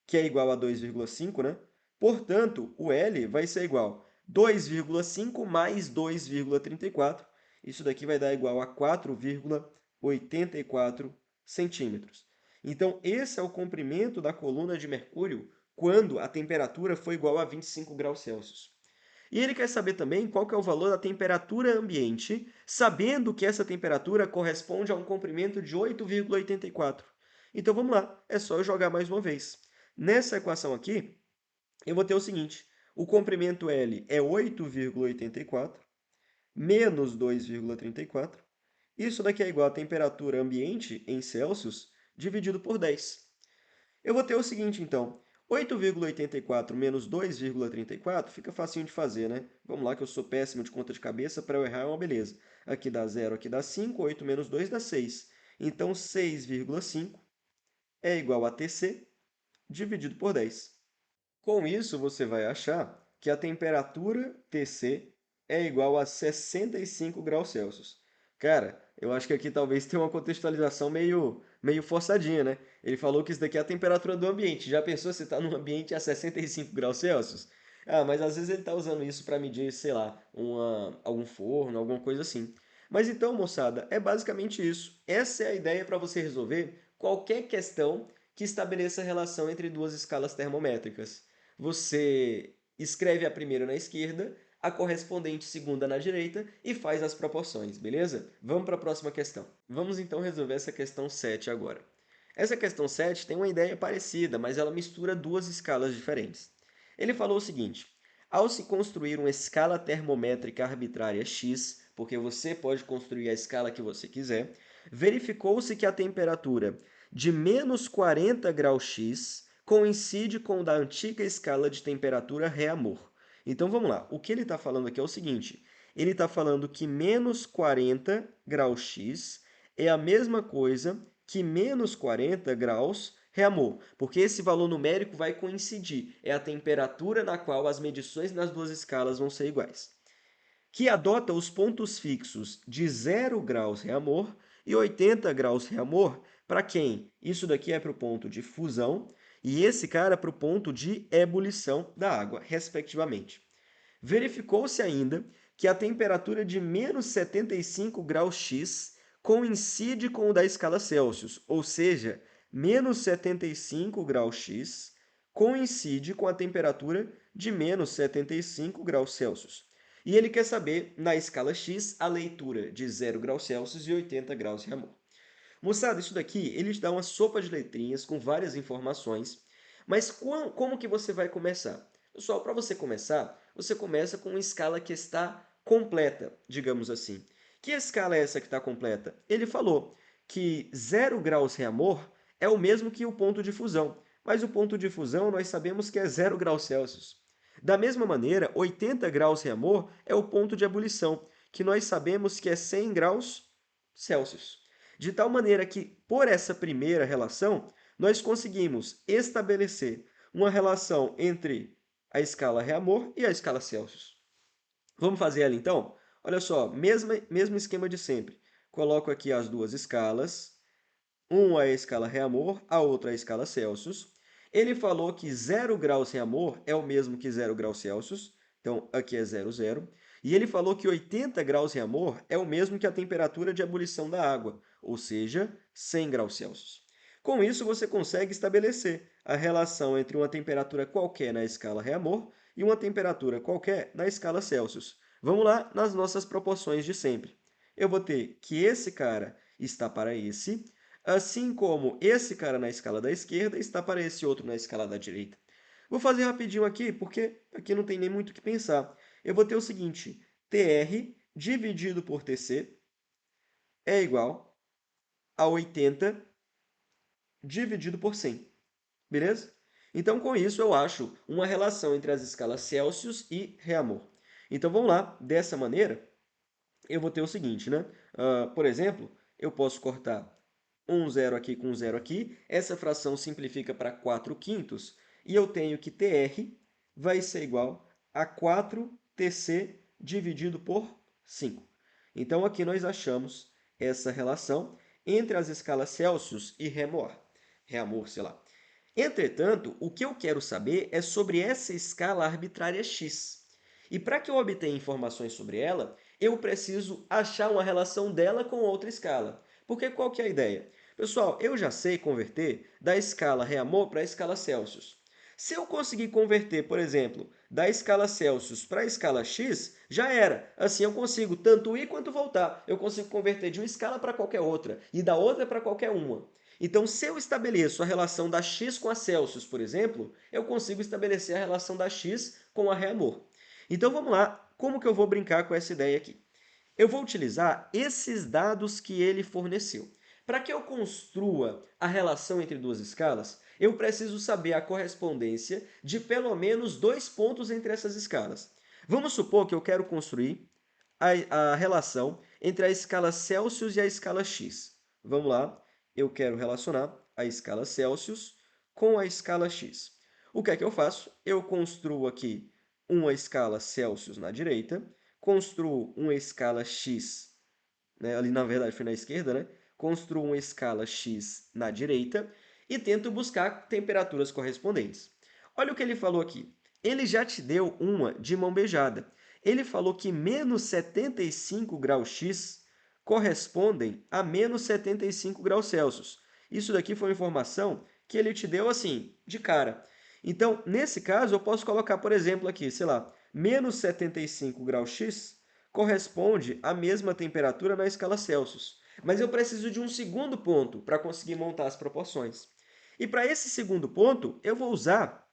que é igual a 2,5, né? Portanto, o L vai ser igual a 2,5 mais 2,34. Isso daqui vai dar igual a 4,84 centímetros. Então, esse é o comprimento da coluna de mercúrio quando a temperatura for igual a 25 graus Celsius. E ele quer saber também qual que é o valor da temperatura ambiente, sabendo que essa temperatura corresponde a um comprimento de 8,84. Então vamos lá, é só eu jogar mais uma vez. Nessa equação aqui, eu vou ter o seguinte: o comprimento L é 8,84 menos 2,34. Isso daqui é igual a temperatura ambiente em Celsius dividido por 10. Eu vou ter o seguinte, então. 8,84 menos 2,34 fica facinho de fazer, né? Vamos lá que eu sou péssimo de conta de cabeça, para eu errar é uma beleza. Aqui dá 0, aqui dá 5, 8 menos 2 dá 6. Então, 6,5 é igual a TC dividido por 10. Com isso, você vai achar que a temperatura Tc é igual a 65 graus Celsius. Cara, eu acho que aqui talvez tenha uma contextualização meio forçadinha, né? Ele falou que isso daqui é a temperatura do ambiente. Já pensou se está num ambiente a 65 graus Celsius? Ah, mas às vezes ele está usando isso para medir, sei lá, algum forno, alguma coisa assim. Mas então, moçada, é basicamente isso. Essa é a ideia para você resolver qualquer questão que estabeleça a relação entre duas escalas termométricas. Você escreve a primeira na esquerda, a correspondente segunda na direita e faz as proporções, beleza? Vamos para a próxima questão. Vamos então resolver essa questão 7 agora. Essa questão 7 tem uma ideia parecida, mas ela mistura duas escalas diferentes. Ele falou o seguinte: ao se construir uma escala termométrica arbitrária x, porque você pode construir a escala que você quiser, verificou-se que a temperatura de menos 40 graus x coincide com o da antiga escala de temperatura Reaumur. Então vamos lá, o que ele está falando aqui é o seguinte: ele está falando que menos 40 graus x é a mesma coisa que menos 40 graus Reaumur, porque esse valor numérico vai coincidir, é a temperatura na qual as medições nas duas escalas vão ser iguais, que adota os pontos fixos de 0 graus Reaumur e 80 graus Reaumur para quem? Isso daqui é para o ponto de fusão e esse cara para o ponto de ebulição da água, respectivamente. Verificou-se ainda que a temperatura de menos 75 graus X coincide com o da escala Celsius, ou seja, menos 75 graus X coincide com a temperatura de menos 75 graus Celsius. E ele quer saber, na escala X, a leitura de 0 graus Celsius e 80 graus Reaumur. Moçada, isso daqui, ele te dá uma sopa de letrinhas com várias informações, mas como que você vai começar? Pessoal, para você começar, você começa com uma escala que está completa, digamos assim. Que escala é essa que está completa? Ele falou que 0 graus Reaumur é o mesmo que o ponto de fusão, mas o ponto de fusão nós sabemos que é 0 graus Celsius. Da mesma maneira, 80 graus Reaumur é o ponto de ebulição, que nós sabemos que é 100 graus Celsius. De tal maneira que, por essa primeira relação, nós conseguimos estabelecer uma relação entre a escala Reaumur e a escala Celsius. Vamos fazer ela então? Olha só, mesmo esquema de sempre. Coloco aqui as duas escalas, uma é a escala Reaumur, a outra é a escala Celsius. Ele falou que 0 graus Reaumur é o mesmo que 0 graus Celsius, então aqui é 0, 0. E ele falou que 80 graus Reaumur é o mesmo que a temperatura de ebulição da água, ou seja, 100 graus Celsius. Com isso, você consegue estabelecer a relação entre uma temperatura qualquer na escala Reaumur e uma temperatura qualquer na escala Celsius. Vamos lá nas nossas proporções de sempre. Eu vou ter que esse cara está para esse, assim como esse cara na escala da esquerda está para esse outro na escala da direita. Vou fazer rapidinho aqui, porque aqui não tem nem muito o que pensar. eu vou ter o seguinte, TR dividido por TC é igual a 80 dividido por 100, beleza? Então, com isso, eu acho uma relação entre as escalas Celsius e Reaumur. Então, vamos lá. Dessa maneira, eu vou ter o seguinte, né? Por exemplo, eu posso cortar um zero aqui com um zero aqui. Essa fração simplifica para 4 quintos. E eu tenho que TR vai ser igual a 4TC dividido por 5. Então, aqui nós achamos essa relação entre as escalas Celsius e Reaumur, sei lá. Entretanto, o que eu quero saber é sobre essa escala arbitrária x. E para que eu obtenha informações sobre ela, eu preciso achar uma relação dela com outra escala. Porque qual que é a ideia? Pessoal, eu já sei converter da escala Reaumur para a escala Celsius. Se eu conseguir converter, por exemplo, da escala Celsius para a escala x, já era. Assim eu consigo tanto ir quanto voltar. Eu consigo converter de uma escala para qualquer outra e da outra para qualquer uma. Então, se eu estabeleço a relação da x com a Celsius, por exemplo, eu consigo estabelecer a relação da x com a Reaumur. Então, vamos lá. Como que eu vou brincar com essa ideia aqui? Eu vou utilizar esses dados que ele forneceu. Para que eu construa a relação entre duas escalas, eu preciso saber a correspondência de pelo menos dois pontos entre essas escalas. Vamos supor que eu quero construir a relação entre a escala Celsius e a escala x. Vamos lá, eu quero relacionar a escala Celsius com a escala x. O que é que eu faço? Eu construo aqui uma escala Celsius na direita, construo uma escala x, né? Ali na verdade foi na esquerda, né? Construo uma escala x na direita e tento buscar temperaturas correspondentes. Olha o que ele falou aqui. Ele já te deu uma de mão beijada. Ele falou que menos 75 graus X correspondem a menos 75 graus Celsius. Isso daqui foi uma informação que ele te deu assim, de cara. Então, nesse caso, eu posso colocar, por exemplo, aqui, sei lá, menos 75 graus X corresponde à mesma temperatura na escala Celsius. Mas eu preciso de um segundo ponto para conseguir montar as proporções. E para esse segundo ponto, eu vou usar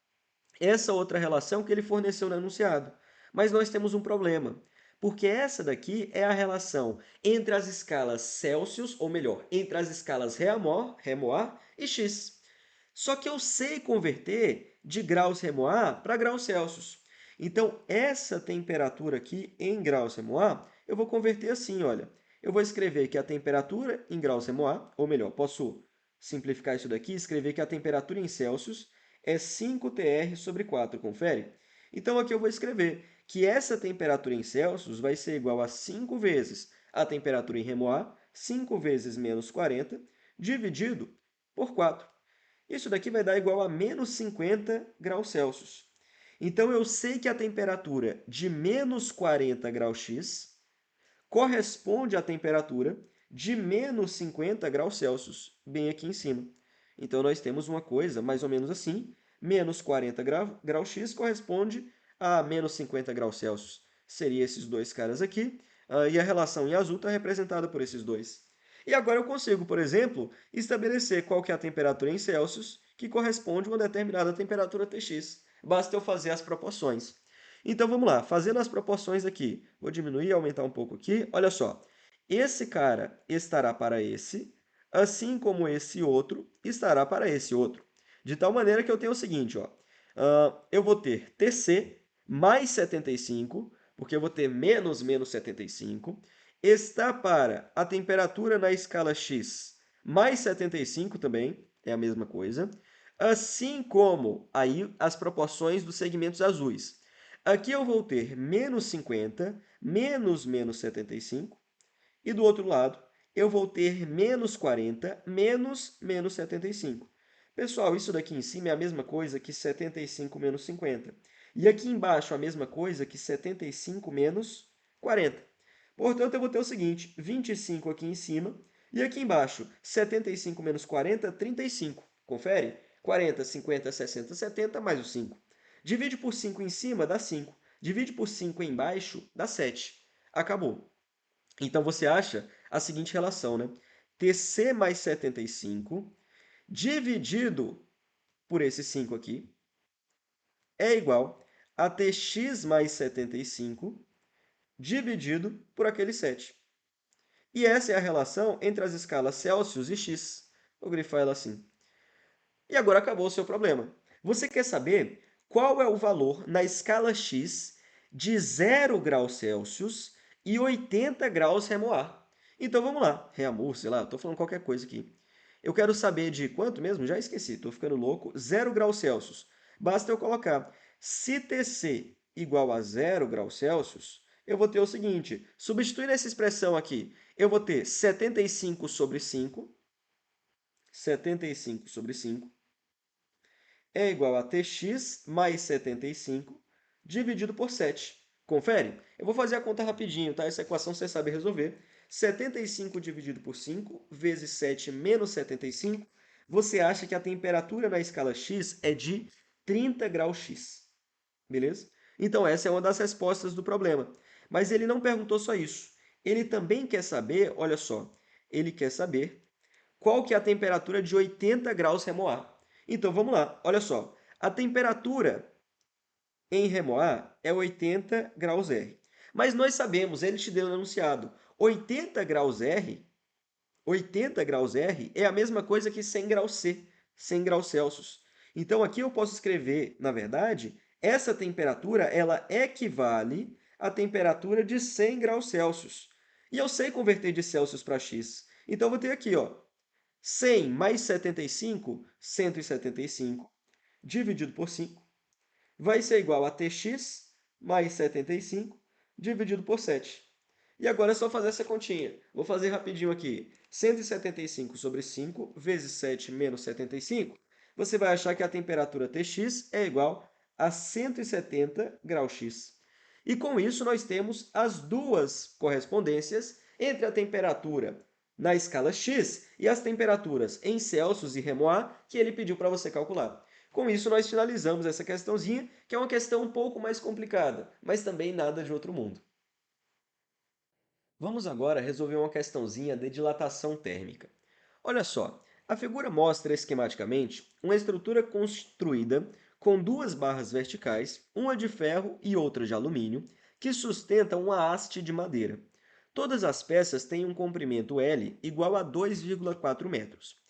essa outra relação que ele forneceu no enunciado. Mas nós temos um problema, porque essa daqui é a relação entre as escalas Celsius, ou melhor, entre as escalas Reaumur e x. Só que eu sei converter de graus Reaumur para graus Celsius. Então, essa temperatura aqui em graus Reaumur, eu vou converter assim, olha. Eu vou escrever que a temperatura em graus Reaumur, ou melhor, posso simplificar isso daqui e escrever que a temperatura em Celsius é 5Tr sobre 4, confere? Então, aqui eu vou escrever que essa temperatura em Celsius vai ser igual a 5 vezes a temperatura em Reaumur, 5 vezes menos 40, dividido por 4. Isso daqui vai dar igual a menos 50 graus Celsius. Então, eu sei que a temperatura de menos 40 graus X corresponde à temperatura de menos 50 graus Celsius, bem aqui em cima. Então, nós temos uma coisa mais ou menos assim, menos 40 graus X corresponde a menos 50 graus Celsius. Seria esses dois caras aqui, e a relação em azul está representada por esses dois. E agora eu consigo, por exemplo, estabelecer qual que é a temperatura em Celsius que corresponde a uma determinada temperatura Tx. Basta eu fazer as proporções. Então vamos lá, fazendo as proporções aqui. Vou diminuir e aumentar um pouco aqui. Olha só, esse cara estará para esse, assim como esse outro estará para esse outro. De tal maneira que eu tenho o seguinte, ó, eu vou ter TC mais 75, porque eu vou ter menos 75, está para a temperatura na escala X mais 75 também, é a mesma coisa, assim como aí as proporções dos segmentos azuis. Aqui eu vou ter menos 50, menos 75, e do outro lado eu vou ter menos 40, menos 75. Pessoal, isso daqui em cima é a mesma coisa que 75 menos 50. E aqui embaixo a mesma coisa que 75 menos 40. Portanto, eu vou ter o seguinte, 25 aqui em cima, e aqui embaixo, 75 menos 40, 35. Confere? 40, 50, 60, 70, mais o 5. Divide por 5 em cima, dá 5. Divide por 5 embaixo, dá 7. Acabou. Então, você acha a seguinte relação, né? TC mais 75 dividido por esse 5 aqui é igual ATX mais 75 dividido por aquele 7. E essa é a relação entre as escalas Celsius e x. Vou grifar ela assim. E agora acabou o seu problema. Você quer saber qual é o valor na escala x de 0 graus Celsius e 80 graus Remoar. Então vamos lá, Reamour, sei lá, estou falando qualquer coisa aqui. Eu quero saber de quanto mesmo? Já esqueci, estou ficando louco. 0 graus Celsius. Basta eu colocar, se Tc igual a 0 graus Celsius, eu vou ter o seguinte, substituindo essa expressão aqui, eu vou ter 75 sobre 5, 75 sobre 5, é igual a Tx mais 75 dividido por 7. Confere? Eu vou fazer a conta rapidinho, tá? Essa equação você sabe resolver. 75 dividido por 5 vezes 7 menos 75, você acha que a temperatura na escala x é de 30 graus X. Beleza? Então essa é uma das respostas do problema. Mas ele não perguntou só isso. Ele também quer saber, olha só, ele quer saber qual que é a temperatura de 80 graus Remoar. Então, vamos lá. Olha só. A temperatura em Remoar é 80 graus R. Mas nós sabemos, ele te deu no enunciado, 80 graus R, 80 graus R é a mesma coisa que 100 graus C, 100 graus Celsius. Então, aqui eu posso escrever, na verdade, essa temperatura ela equivale à temperatura de 100 graus Celsius. E eu sei converter de Celsius para X. Então, eu vou ter aqui, ó, 100 mais 75, 175, dividido por 5, vai ser igual a Tx mais 75, dividido por 7. E agora é só fazer essa continha. Vou fazer rapidinho aqui. 175 sobre 5 vezes 7 menos 75, você vai achar que a temperatura Tx é igual a 170 graus X. E com isso nós temos as duas correspondências entre a temperatura na escala X e as temperaturas em Celsius e Remoar que ele pediu para você calcular. Com isso, nós finalizamos essa questãozinha, que é uma questão um pouco mais complicada, mas também nada de outro mundo. Vamos agora resolver uma questãozinha de dilatação térmica. Olha só, a figura mostra esquematicamente uma estrutura construída com duas barras verticais, uma de ferro e outra de alumínio, que sustentam uma haste de madeira. Todas as peças têm um comprimento L igual a 2,4 metros.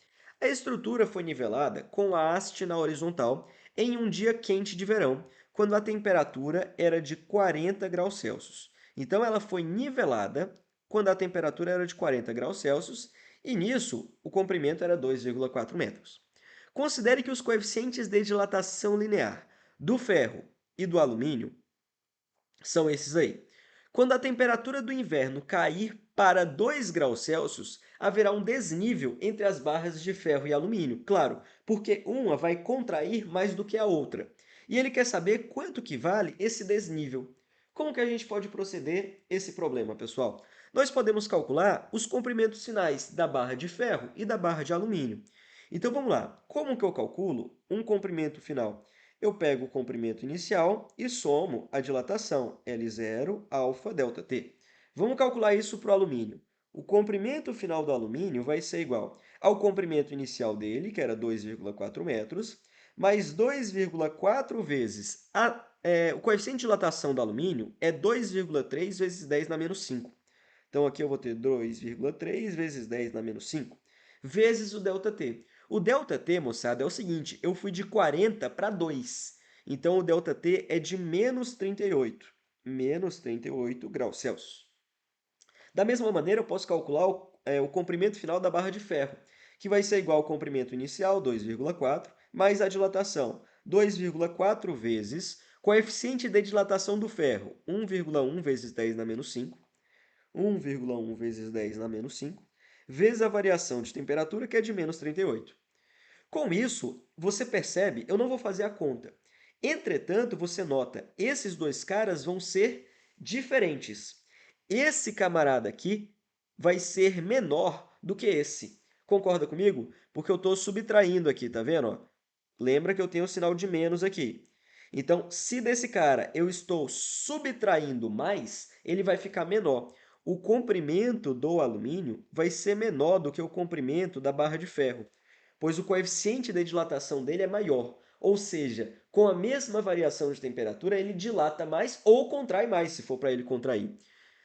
A estrutura foi nivelada com a haste na horizontal em um dia quente de verão, quando a temperatura era de 40 graus Celsius. Então, ela foi nivelada quando a temperatura era de 40 graus Celsius e, nisso, o comprimento era 2,4 metros. Considere que os coeficientes de dilatação linear do ferro e do alumínio são esses aí. Quando a temperatura do inverno cair para 2 graus Celsius, haverá um desnível entre as barras de ferro e alumínio, claro, porque uma vai contrair mais do que a outra. E ele quer saber quanto que vale esse desnível. Como que a gente pode proceder esse problema, pessoal? Nós podemos calcular os comprimentos finais da barra de ferro e da barra de alumínio. Então vamos lá, como que eu calculo um comprimento final? Eu pego o comprimento inicial e somo a dilatação, L0, alfa, delta T. Vamos calcular isso para o alumínio. O comprimento final do alumínio vai ser igual ao comprimento inicial dele, que era 2,4 metros, mais 2,4 vezes o coeficiente de dilatação do alumínio é 2,3 vezes 10 na menos 5. Então, aqui eu vou ter 2,3 vezes 10 na menos 5, vezes o ΔT. O ΔT, moçada, é o seguinte, eu fui de 40 para 2. Então, o ΔT é de menos 38. Menos 38 graus Celsius. Da mesma maneira, eu posso calcular o comprimento final da barra de ferro, que vai ser igual ao comprimento inicial, 2,4, mais a dilatação, 2,4 vezes coeficiente de dilatação do ferro, 1,1 vezes 10 na menos 5, 1,1 vezes 10 na menos 5, vezes a variação de temperatura, que é de menos 38. Com isso, você percebe, eu não vou fazer a conta. Entretanto, você nota, esses dois caras vão ser diferentes. Esse camarada aqui vai ser menor do que esse. Concorda comigo? Porque eu estou subtraindo aqui, tá vendo? Ó? Lembra que eu tenho o sinal de menos aqui. Então, se desse cara eu estou subtraindo mais, ele vai ficar menor. O comprimento do alumínio vai ser menor do que o comprimento da barra de ferro, pois o coeficiente de dilatação dele é maior. Ou seja, com a mesma variação de temperatura, ele dilata mais ou contrai mais, se for para ele contrair.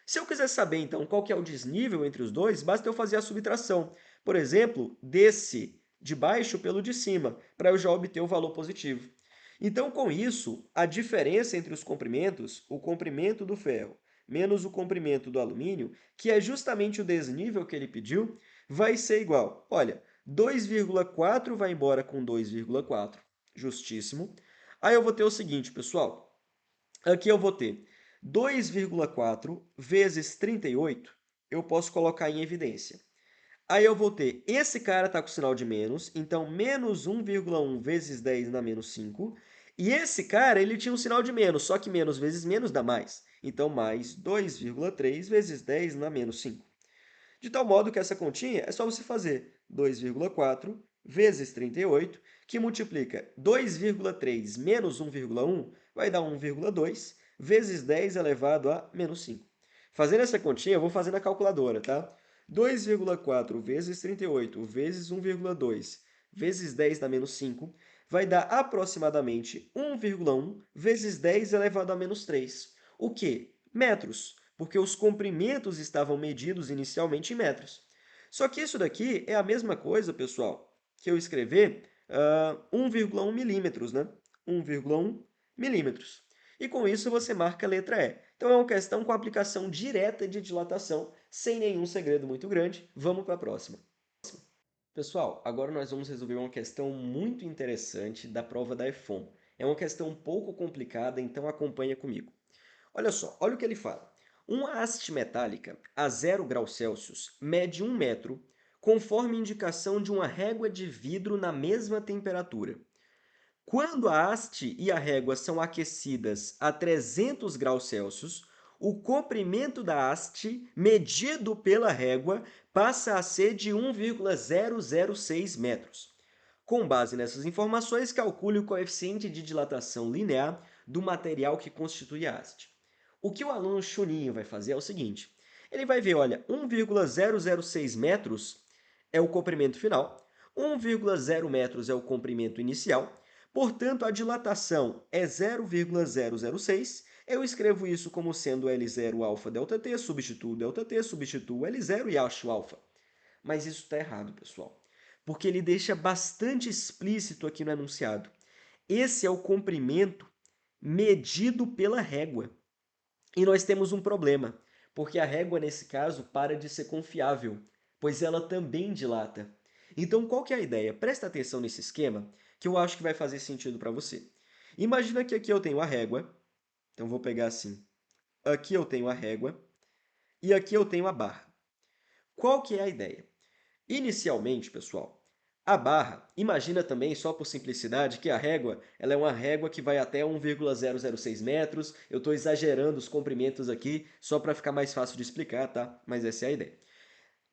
Se eu quiser saber, então, qual que é o desnível entre os dois, basta eu fazer a subtração. Por exemplo, desse de baixo pelo de cima, para eu já obter o valor positivo. Então, com isso, a diferença entre os comprimentos, o comprimento do ferro menos o comprimento do alumínio, que é justamente o desnível que ele pediu, vai ser igual. Olha, 2,4 vai embora com 2,4, justíssimo. Aí eu vou ter o seguinte, pessoal. Aqui eu vou ter 2,4 vezes 38, eu posso colocar em evidência. Aí eu vou ter, esse cara está com sinal de menos, então menos 1,1 vezes 10 na menos 5. E esse cara, ele tinha um sinal de menos, só que menos vezes menos dá mais. Então, mais 2,3 vezes 10 na menos 5. De tal modo que essa continha é só você fazer 2,4 vezes 38, que multiplica 2,3 menos 1,1, vai dar 1,2, vezes 10 elevado a menos 5. Fazendo essa continha, eu vou fazer na calculadora, tá? 2,4 vezes 38 vezes 1,2 vezes 10 dá menos 5, vai dar aproximadamente 1,1 vezes 10 elevado a menos 3. O quê? Metros, porque os comprimentos estavam medidos inicialmente em metros. Só que isso daqui é a mesma coisa, pessoal, que eu escrever 1,1 milímetros, né? 1,1 milímetros. E com isso você marca a letra E. Então é uma questão com aplicação direta de dilatação, sem nenhum segredo muito grande. Vamos para a próxima. Pessoal, agora nós vamos resolver uma questão muito interessante da prova da EFON. É uma questão um pouco complicada, então acompanha comigo. Olha só, olha o que ele fala. Uma haste metálica a 0 graus Celsius mede 1 metro, conforme indicação de uma régua de vidro na mesma temperatura. Quando a haste e a régua são aquecidas a 300 graus Celsius, o comprimento da haste, medido pela régua, passa a ser de 1,006 metros. Com base nessas informações, calcule o coeficiente de dilatação linear do material que constitui a haste. O que o aluno chuninho vai fazer é o seguinte, ele vai ver, olha, 1,006 metros é o comprimento final, 1,0 metros é o comprimento inicial, portanto, a dilatação é 0,006. Eu escrevo isso como sendo L0 alfa ΔT, substituo ΔT, substituo L0 e acho alfa. Mas isso está errado, pessoal, porque ele deixa bastante explícito aqui no enunciado. Esse é o comprimento medido pela régua. E nós temos um problema, porque a régua, nesse caso, para de ser confiável, pois ela também dilata. Então, qual que é a ideia? Presta atenção nesse esquema, que eu acho que vai fazer sentido para você. Imagina que aqui eu tenho a régua, então vou pegar assim, aqui eu tenho a régua e aqui eu tenho a barra. Qual que é a ideia? Inicialmente, pessoal, a barra, imagina também, só por simplicidade, que a régua ela é uma régua que vai até 1,006 metros. Eu estou exagerando os comprimentos aqui, só para ficar mais fácil de explicar, tá? Mas essa é a ideia.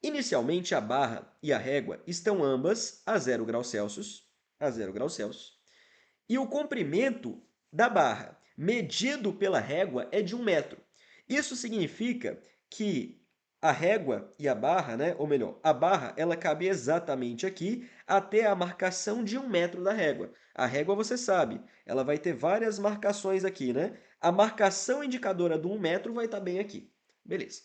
Inicialmente, a barra e a régua estão ambas a 0 graus Celsius, e o comprimento da barra, medido pela régua, é de 1 metro. Isso significa que a régua e a barra, né, ou melhor, a barra, ela cabe exatamente aqui até a marcação de 1 metro da régua. A régua, você sabe, ela vai ter várias marcações aqui, né? A marcação indicadora do 1 metro vai estar bem aqui. Beleza.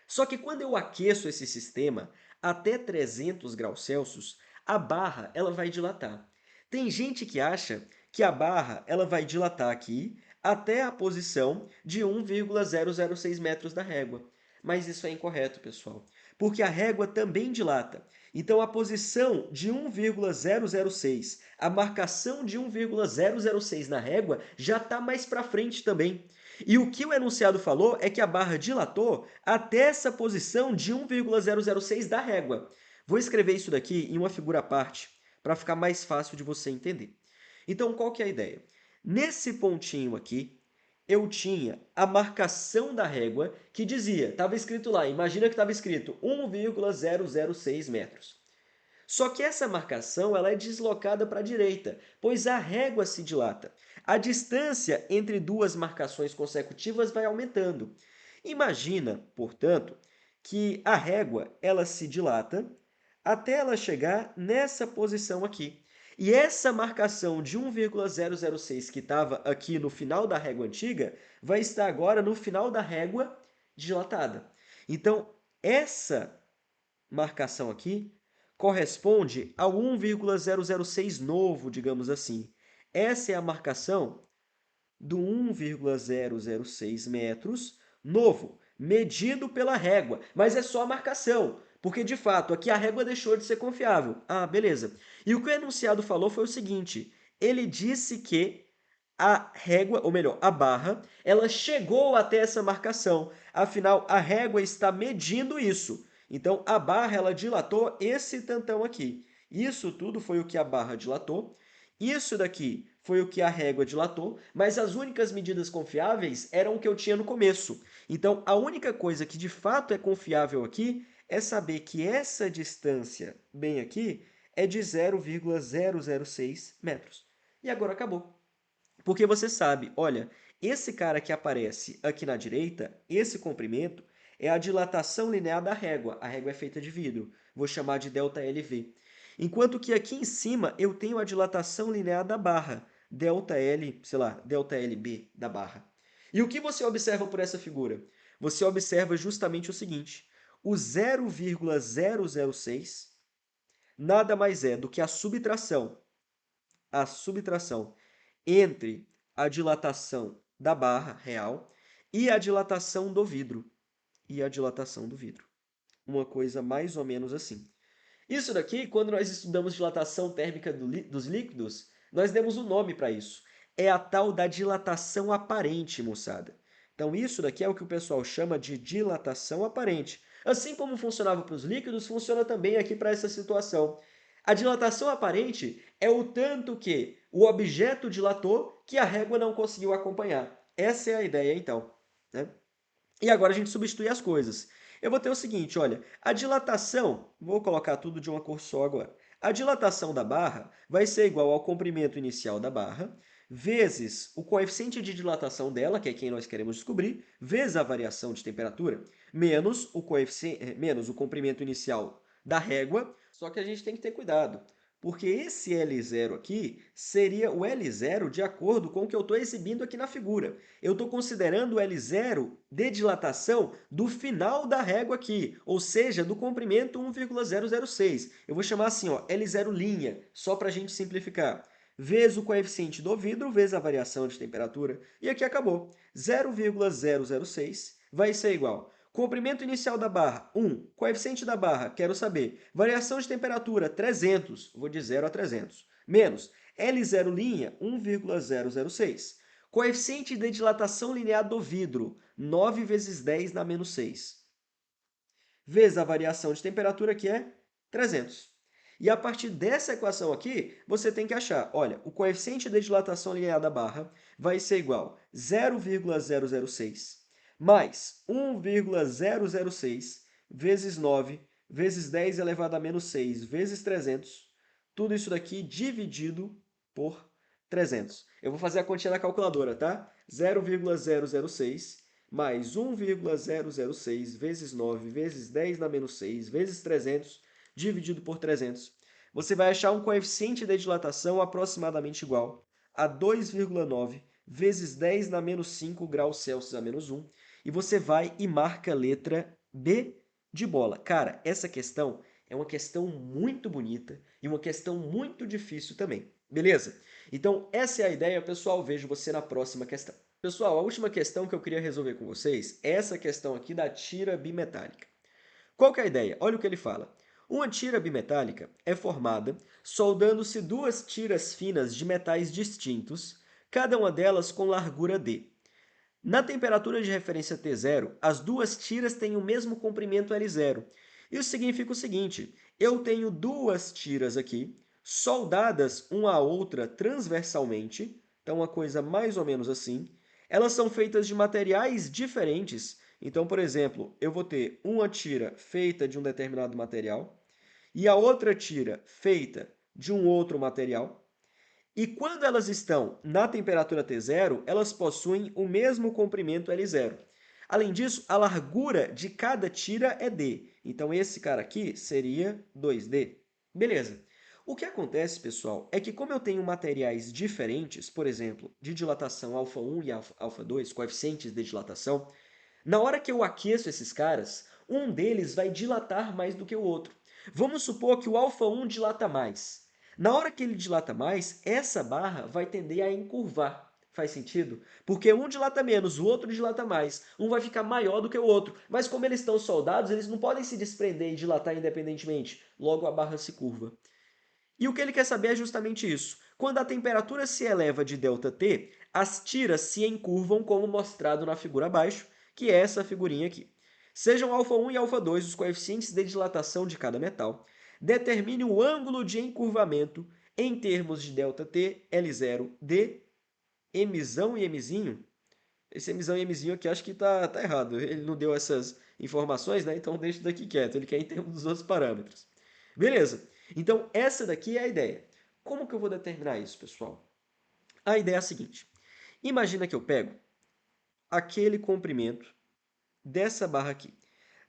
Só que quando eu aqueço esse sistema até 300 graus Celsius, a barra ela vai dilatar. Tem gente que acha que a barra ela vai dilatar aqui até a posição de 1,006 metros da régua. Mas isso é incorreto, pessoal, porque a régua também dilata. Então, a posição de 1,006, a marcação de 1,006 na régua já está mais para frente também. E o que o enunciado falou é que a barra dilatou até essa posição de 1,006 da régua. Vou escrever isso daqui em uma figura à parte, para ficar mais fácil de você entender. Então, qual que é a ideia? Nesse pontinho aqui, eu tinha a marcação da régua que dizia, estava escrito lá, imagina que estava escrito 1,006 metros. Só que essa marcação ela é deslocada para a direita, pois a régua se dilata. A distância entre duas marcações consecutivas vai aumentando. Imagina, portanto, que a régua ela se dilata até ela chegar nessa posição aqui. E essa marcação de 1,006 que estava aqui no final da régua antiga, vai estar agora no final da régua dilatada. Então, essa marcação aqui corresponde ao 1,006 novo, digamos assim. Essa é a marcação do 1,006 metros novo, medido pela régua. Mas é só a marcação, porque de fato aqui a régua deixou de ser confiável. Ah, beleza. E o que o enunciado falou foi o seguinte: ele disse que a régua, ou melhor, a barra, ela chegou até essa marcação. Afinal, a régua está medindo isso. Então, a barra ela dilatou esse tantão aqui. Isso tudo foi o que a barra dilatou. Isso daqui foi o que a régua dilatou, mas as únicas medidas confiáveis eram o que eu tinha no começo. Então, a única coisa que de fato é confiável aqui é saber que essa distância, bem aqui, é de 0,006 metros. E agora acabou. Porque você sabe, olha, esse cara que aparece aqui na direita, esse comprimento, é a dilatação linear da régua. A régua é feita de vidro. Vou chamar de ΔLV. Enquanto que aqui em cima eu tenho a dilatação linear da barra. ΔL, sei lá, ΔLB da barra. E o que você observa por essa figura? Você observa justamente o seguinte. O 0,006 nada mais é do que a subtração entre a dilatação da barra real e a dilatação do vidro. Uma coisa mais ou menos assim. Isso daqui, quando nós estudamos dilatação térmica dos líquidos, nós demos um nome para isso. É a tal da dilatação aparente, moçada. Então, isso daqui é o que o pessoal chama de dilatação aparente. Assim como funcionava para os líquidos, funciona também aqui para essa situação. A dilatação aparente é o tanto que o objeto dilatou que a régua não conseguiu acompanhar. Essa é a ideia, então, né? E agora a gente substitui as coisas. Eu vou ter o seguinte, olha, a dilatação, vou colocar tudo de uma cor só agora. A dilatação da barra vai ser igual ao comprimento inicial da barra, vezes o coeficiente de dilatação dela, que é quem nós queremos descobrir, vezes a variação de temperatura, menos menos o comprimento inicial da régua, só que a gente tem que ter cuidado. Porque esse L0 aqui seria o L0 de acordo com o que eu estou exibindo aqui na figura. Eu estou considerando o L0 de dilatação do final da régua aqui, ou seja, do comprimento 1,006. Eu vou chamar assim, ó, L0', só para a gente simplificar. Vezes o coeficiente do vidro, vezes a variação de temperatura, e aqui acabou. 0,006 vai ser igual. Comprimento inicial da barra, 1. Coeficiente da barra, quero saber. Variação de temperatura, 300. Vou de 0 a 300. Menos L0', 1,006. Coeficiente de dilatação linear do vidro, 9 vezes 10 na menos 6. Vezes a variação de temperatura, que é 300. E a partir dessa equação aqui, você tem que achar, olha, o coeficiente de dilatação linear da barra vai ser igual a 0,006 mais 1,006 vezes 9 vezes 10 elevado a menos 6 vezes 300. Tudo isso daqui dividido por 300. Eu vou fazer a continha na calculadora, tá? 0,006 mais 1,006 vezes 9 vezes 10 na menos 6 vezes 300 dividido por 300. Você vai achar um coeficiente de dilatação aproximadamente igual a 2,9 vezes 10 na menos 5 graus Celsius a menos 1. E você vai e marca a letra B de bola. Cara, essa questão é uma questão muito bonita e uma questão muito difícil também. Beleza? Então, essa é a ideia, pessoal. Vejo você na próxima questão. Pessoal, a última questão que eu queria resolver com vocês é essa questão aqui da tira bimetálica. Qual que é a ideia? Olha o que ele fala. Uma tira bimetálica é formada soldando-se duas tiras finas de metais distintos, cada uma delas com largura D. Na temperatura de referência T0, as duas tiras têm o mesmo comprimento L0. Isso significa o seguinte, eu tenho duas tiras aqui, soldadas uma à outra transversalmente, então uma coisa mais ou menos assim. Elas são feitas de materiais diferentes, então, por exemplo, eu vou ter uma tira feita de um determinado material e a outra tira feita de um outro material. E quando elas estão na temperatura T0, elas possuem o mesmo comprimento L0. Além disso, a largura de cada tira é D. Então, esse cara aqui seria 2D. Beleza. O que acontece, pessoal, é que como eu tenho materiais diferentes, por exemplo, de dilatação alfa1 e alfa2, coeficientes de dilatação, na hora que eu aqueço esses caras, um deles vai dilatar mais do que o outro. Vamos supor que o alfa1 dilata mais. Na hora que ele dilata mais, essa barra vai tender a encurvar. Faz sentido? Porque um dilata menos, o outro dilata mais. Um vai ficar maior do que o outro. Mas como eles estão soldados, eles não podem se desprender e dilatar independentemente. Logo, a barra se curva. E o que ele quer saber é justamente isso. Quando a temperatura se eleva de ΔT, as tiras se encurvam como mostrado na figura abaixo, que é essa figurinha aqui. Sejam α1 e α2 os coeficientes de dilatação de cada metal. Determine o ângulo de encurvamento em termos de ΔT, L0, D, Mzão e Mzinho. Esse Mzão e Mzinho aqui acho que tá errado. Ele não deu essas informações, né? Então deixa daqui quieto. Ele quer em termos dos outros parâmetros. Beleza. Então, essa daqui é a ideia. Como que eu vou determinar isso, pessoal? A ideia é a seguinte. Imagina que eu pego aquele comprimento dessa barra aqui.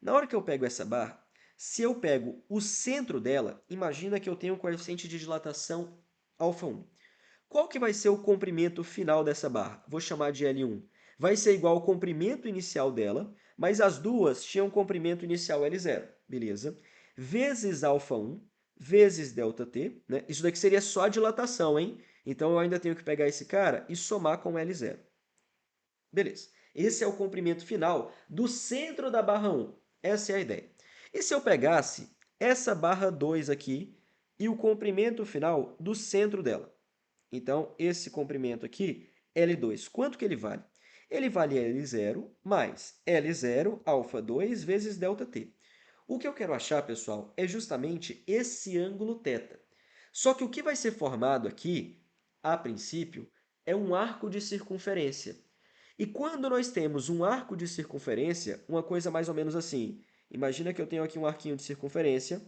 Na hora que eu pego essa barra, se eu pego o centro dela, imagina que eu tenho um coeficiente de dilatação α1. Qual que vai ser o comprimento final dessa barra? Vou chamar de L1. Vai ser igual ao comprimento inicial dela, mas as duas tinham comprimento inicial L0, beleza? Vezes α1, vezes ΔT, né? Isso daqui seria só a dilatação, hein? Então eu ainda tenho que pegar esse cara e somar com L0. Beleza. Esse é o comprimento final do centro da barra 1. Essa é a ideia. E se eu pegasse essa barra 2 aqui e o comprimento final do centro dela? Então, esse comprimento aqui, L2, quanto que ele vale? Ele vale L0 mais L0 alfa2 vezes ΔT. O que eu quero achar, pessoal, é justamente esse ângulo θ. Só que o que vai ser formado aqui, a princípio, é um arco de circunferência. E quando nós temos um arco de circunferência, uma coisa mais ou menos assim. Imagina que eu tenho aqui um arquinho de circunferência.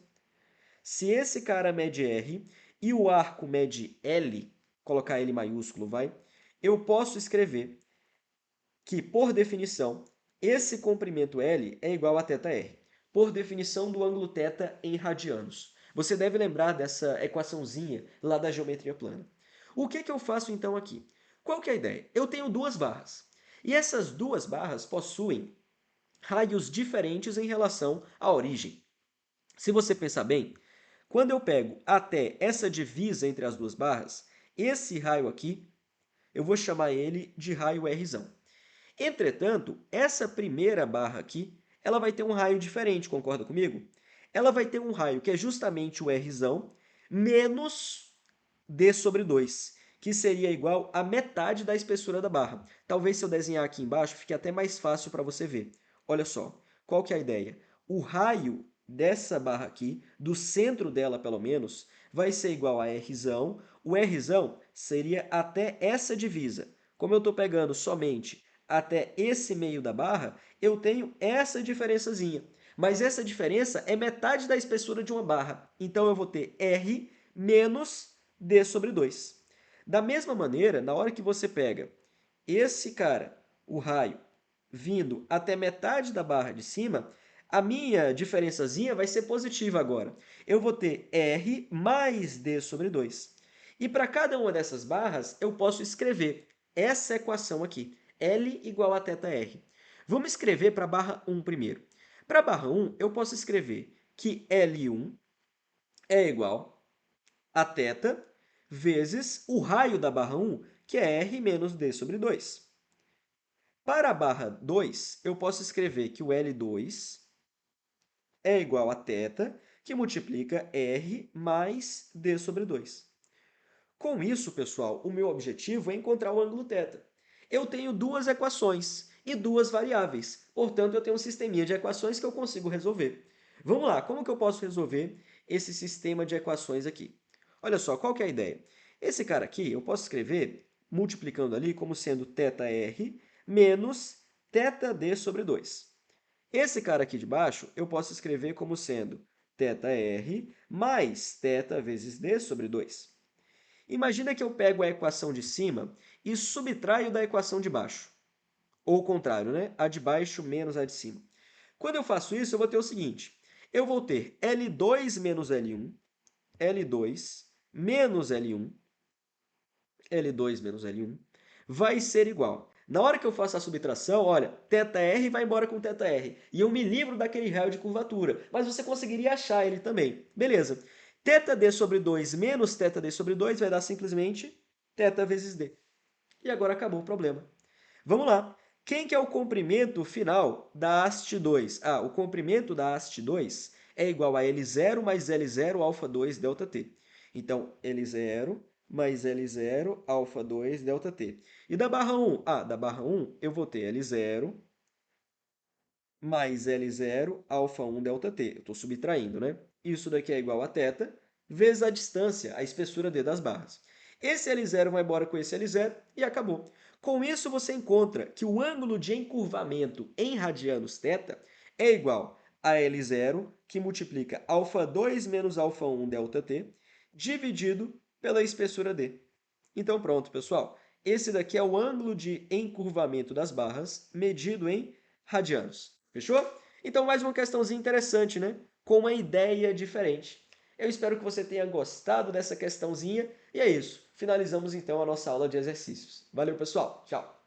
Se esse cara mede R e o arco mede L, colocar L maiúsculo, vai, eu posso escrever que, por definição, esse comprimento L é igual a θr, por definição do ângulo θ em radianos. Você deve lembrar dessa equaçãozinha lá da geometria plana. O que eu faço então aqui? Qual que é a ideia? Eu tenho duas barras, e essas duas barras possuem raios diferentes em relação à origem. Se você pensar bem, quando eu pego até essa divisa entre as duas barras, esse raio aqui, eu vou chamar ele de raio Rzão. Entretanto, essa primeira barra aqui, ela vai ter um raio diferente, concorda comigo? Ela vai ter um raio que é justamente o Rzão menos d sobre 2, que seria igual a metade da espessura da barra. Talvez se eu desenhar aqui embaixo fique até mais fácil para você ver. Olha só, qual que é a ideia? O raio dessa barra aqui, do centro dela pelo menos, vai ser igual a Rzão. O Rzão seria até essa divisa. Como eu estou pegando somente até esse meio da barra, eu tenho essa diferençazinha. Mas essa diferença é metade da espessura de uma barra. Então eu vou ter R menos d sobre 2. Da mesma maneira, na hora que você pega esse cara, o raio, vindo até metade da barra de cima, a minha diferençazinha vai ser positiva agora. Eu vou ter R mais d sobre 2. E para cada uma dessas barras, eu posso escrever essa equação aqui, L igual a θr. Vamos escrever para a barra 1 primeiro. Para a barra 1, eu posso escrever que L1 é igual a θ vezes o raio da barra 1, que é R menos d sobre 2. Para a barra 2, eu posso escrever que o L2 é igual a θ, que multiplica R mais d sobre 2. Com isso, pessoal, o meu objetivo é encontrar o ângulo θ. Eu tenho duas equações e duas variáveis, portanto, eu tenho um sisteminha de equações que eu consigo resolver. Vamos lá, como que eu posso resolver esse sistema de equações aqui? Olha só, qual que é a ideia? Esse cara aqui eu posso escrever multiplicando ali como sendo θr menos θd sobre 2. Esse cara aqui de baixo eu posso escrever como sendo θr mais θ vezes d sobre 2. Imagina que eu pego a equação de cima e subtraio da equação de baixo. Ou o contrário, né? A de baixo menos a de cima. Quando eu faço isso, eu vou ter o seguinte. Eu vou ter L2 menos L1 L2 menos L1, L2 menos L1, vai ser igual. Na hora que eu faço a subtração, olha, θr vai embora com θr. E eu me livro daquele raio de curvatura. Mas você conseguiria achar ele também. Beleza. θd sobre 2 menos θd sobre 2 vai dar simplesmente θ vezes d. E agora acabou o problema. Vamos lá. Quem que é o comprimento final da haste 2? Ah, o comprimento da haste 2 é igual a L0 mais L0 alfa 2 delta t. Então, L0 mais L0 alfa 2 delta t. E da barra 1? Ah, da barra 1 eu vou ter L0 mais L0 alfa 1 delta t. Eu estou subtraindo, né? Isso daqui é igual a θ vezes a distância, a espessura d das barras. Esse L0 vai embora com esse L0 e acabou. Com isso, você encontra que o ângulo de encurvamento em radianos θ é igual a L0, que multiplica alfa 2 menos alfa 1 delta t, dividido pela espessura d. Então pronto, pessoal. Esse daqui é o ângulo de encurvamento das barras medido em radianos. Fechou? Então mais uma questãozinha interessante, né? Com uma ideia diferente. Eu espero que você tenha gostado dessa questãozinha. E é isso. Finalizamos então a nossa aula de exercícios. Valeu, pessoal. Tchau.